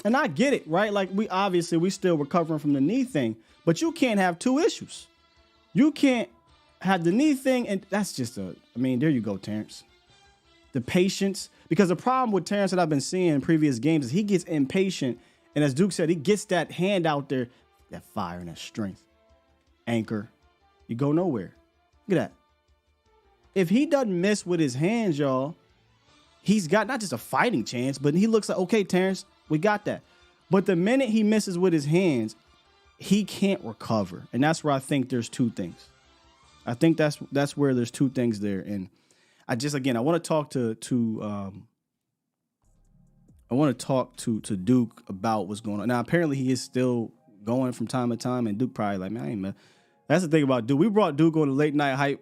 And I get it, right? Like we still recovering from the knee thing, but you can't have two issues. You can't have the knee thing, and that's just there you go, Terrence. The patience, because the problem with Terrence that I've been seeing in previous games is he gets impatient, and as Duke said, he gets that hand out there, that fire and that strength. Anchor, you go nowhere. Look at that. If he doesn't miss with his hands, y'all, he's got not just a fighting chance, but he looks like, okay, Terrence, we got that. But the minute he misses with his hands, he can't recover. And that's where I think there's two things. I think that's where there's two things there. And I want to talk to Duke about what's going on. Now, apparently he is still going from time to time, and Duke probably like, man, that's the thing about Duke. We brought Duke on the late night hype.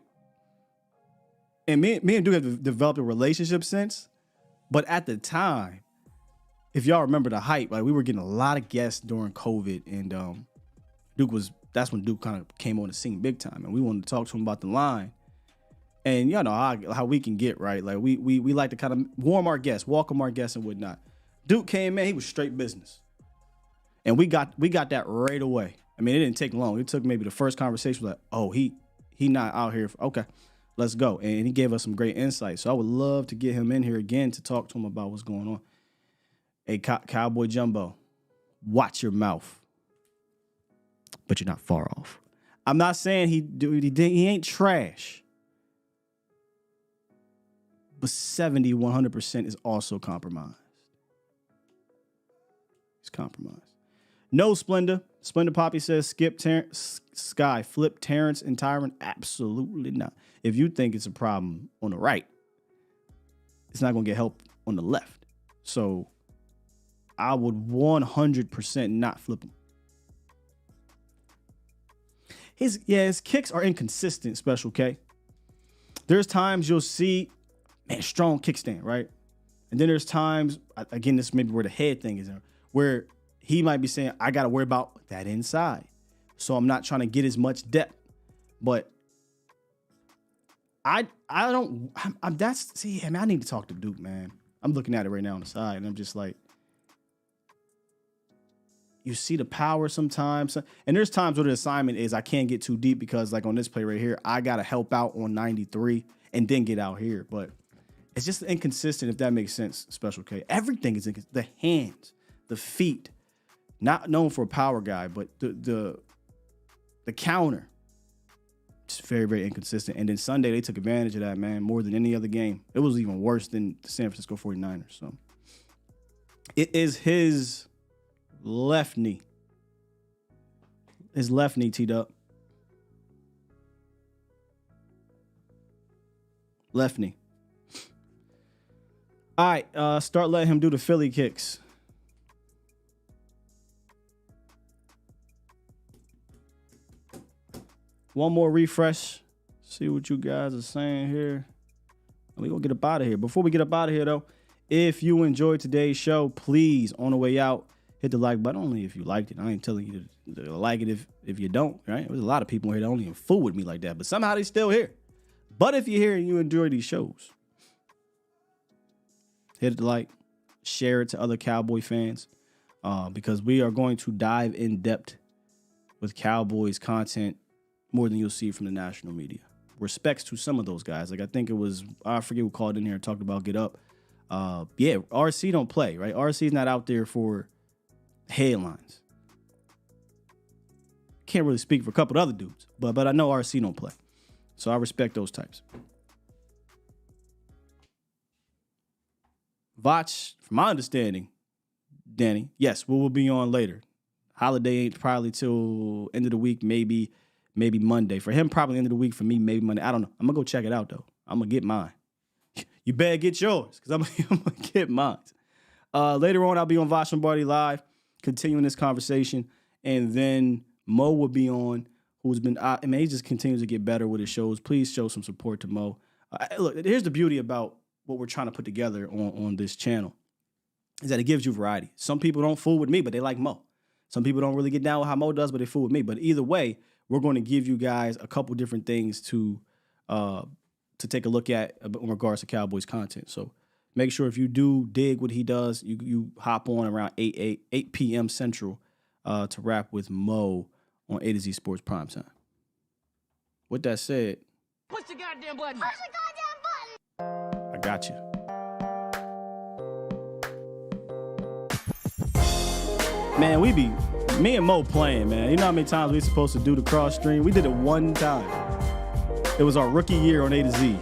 And me and Duke have developed a relationship since. But at the time, if y'all remember the hype, like we were getting a lot of guests during COVID, and that's when Duke kind of came on the scene big time, and we wanted to talk to him about the line. And you know how we can get, right? Like we like to kind of warm our guests, welcome our guests and whatnot. Duke came in, he was straight business. And we got that right away. I mean, it didn't take long. It took maybe the first conversation, like, oh, he not out here. Okay, let's go. And he gave us some great insight. So I would love to get him in here again to talk to him about what's going on. Hey, Cowboy Jumbo, watch your mouth. But you're not far off. I'm not saying he ain't trash. But 70, 100% is also compromised. He's compromised. No Splendor. Splendor Poppy says skip Sky, flip Terrence and Tyron. Absolutely not. If you think it's a problem on the right, it's not going to get help on the left. So I would 100% not flip him. His kicks are inconsistent, Special K. There's times you'll see, man, strong kickstand, right? And then there's times, again, this may be where the head thing is, where he might be saying, I got to worry about that inside. So I'm not trying to get as much depth. But I need to talk to Duke, man. I'm looking at it right now on the side, and I'm just like, you see the power sometimes. And there's times where the assignment is I can't get too deep because, like on this play right here, I got to help out on 93 and then get out here. But it's just inconsistent, if that makes sense, Special K. Everything is inconsistent. The hands, the feet. Not known for a power guy, but the counter, just very, very inconsistent. And then Sunday, they took advantage of that, man, more than any other game. It was even worse than the San Francisco 49ers. So it is his left knee. His left knee teed up. Left knee. All right, start letting him do the Philly kicks. One more refresh. See what you guys are saying here. We're going to get up out of here. Before we get up out of here, though, if you enjoyed today's show, please, on the way out, hit the like button. Only if you liked it. I ain't telling you to like it if you don't, right? There's a lot of people here that don't even fool with me like that, but somehow they still here. But if you're here and you enjoy these shows, hit the like, share it to other Cowboy fans, because we are going to dive in depth with Cowboys content more than you'll see from the national media. Respects to some of those guys. Like I think it was, I forget who called in here and talked about Get Up. RC don't play, right? RC's not out there for headlines. Can't really speak for a couple of other dudes, but I know RC don't play. So I respect those types. Vach, from my understanding, Danny, yes, we will be on later. Holiday ain't probably till end of the week, maybe Monday. For him, probably end of the week. For me, maybe Monday. I don't know. I'm going to go check it out, though. I'm going to get mine. You better get yours, because I'm going to get mine. Later on, I'll be on Vosh Lombardi Live, continuing this conversation. And then Mo will be on, who's been, he just continues to get better with his shows. Please show some support to Mo. Look, here's the beauty about what we're trying to put together on this channel, is that it gives you variety. Some people don't fool with me, but they like Mo. Some people don't really get down with how Mo does, but they fool with me. But either way, we're going to give you guys a couple different things to take a look at in regards to Cowboys content. So make sure if you do dig what he does, you hop on around 8 p.m. Central to rap with Mo on A to Z Sports Primetime. With that said, push the goddamn button. Push the goddamn button. I got you. Man, me and Mo playing, man. You know how many times we supposed to do the cross stream? We did it one time. It was our rookie year on A to Z.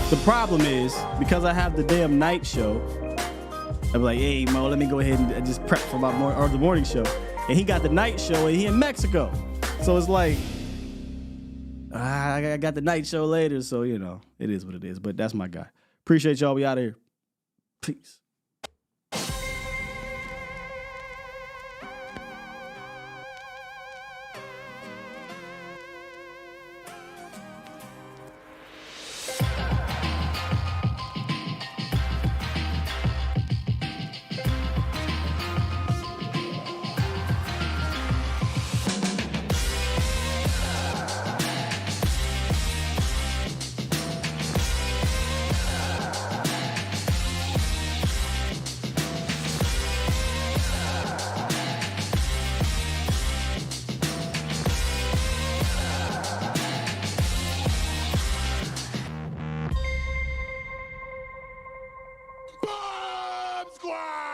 The problem is, because I have the damn night show, I'm like, hey, Mo, let me go ahead and just prep for the morning show. And he got the night show, and he in Mexico. So it's like, I got the night show later, so, you know, it is what it is. But that's my guy. Appreciate y'all. We out of here. Peace. Bomb Squad!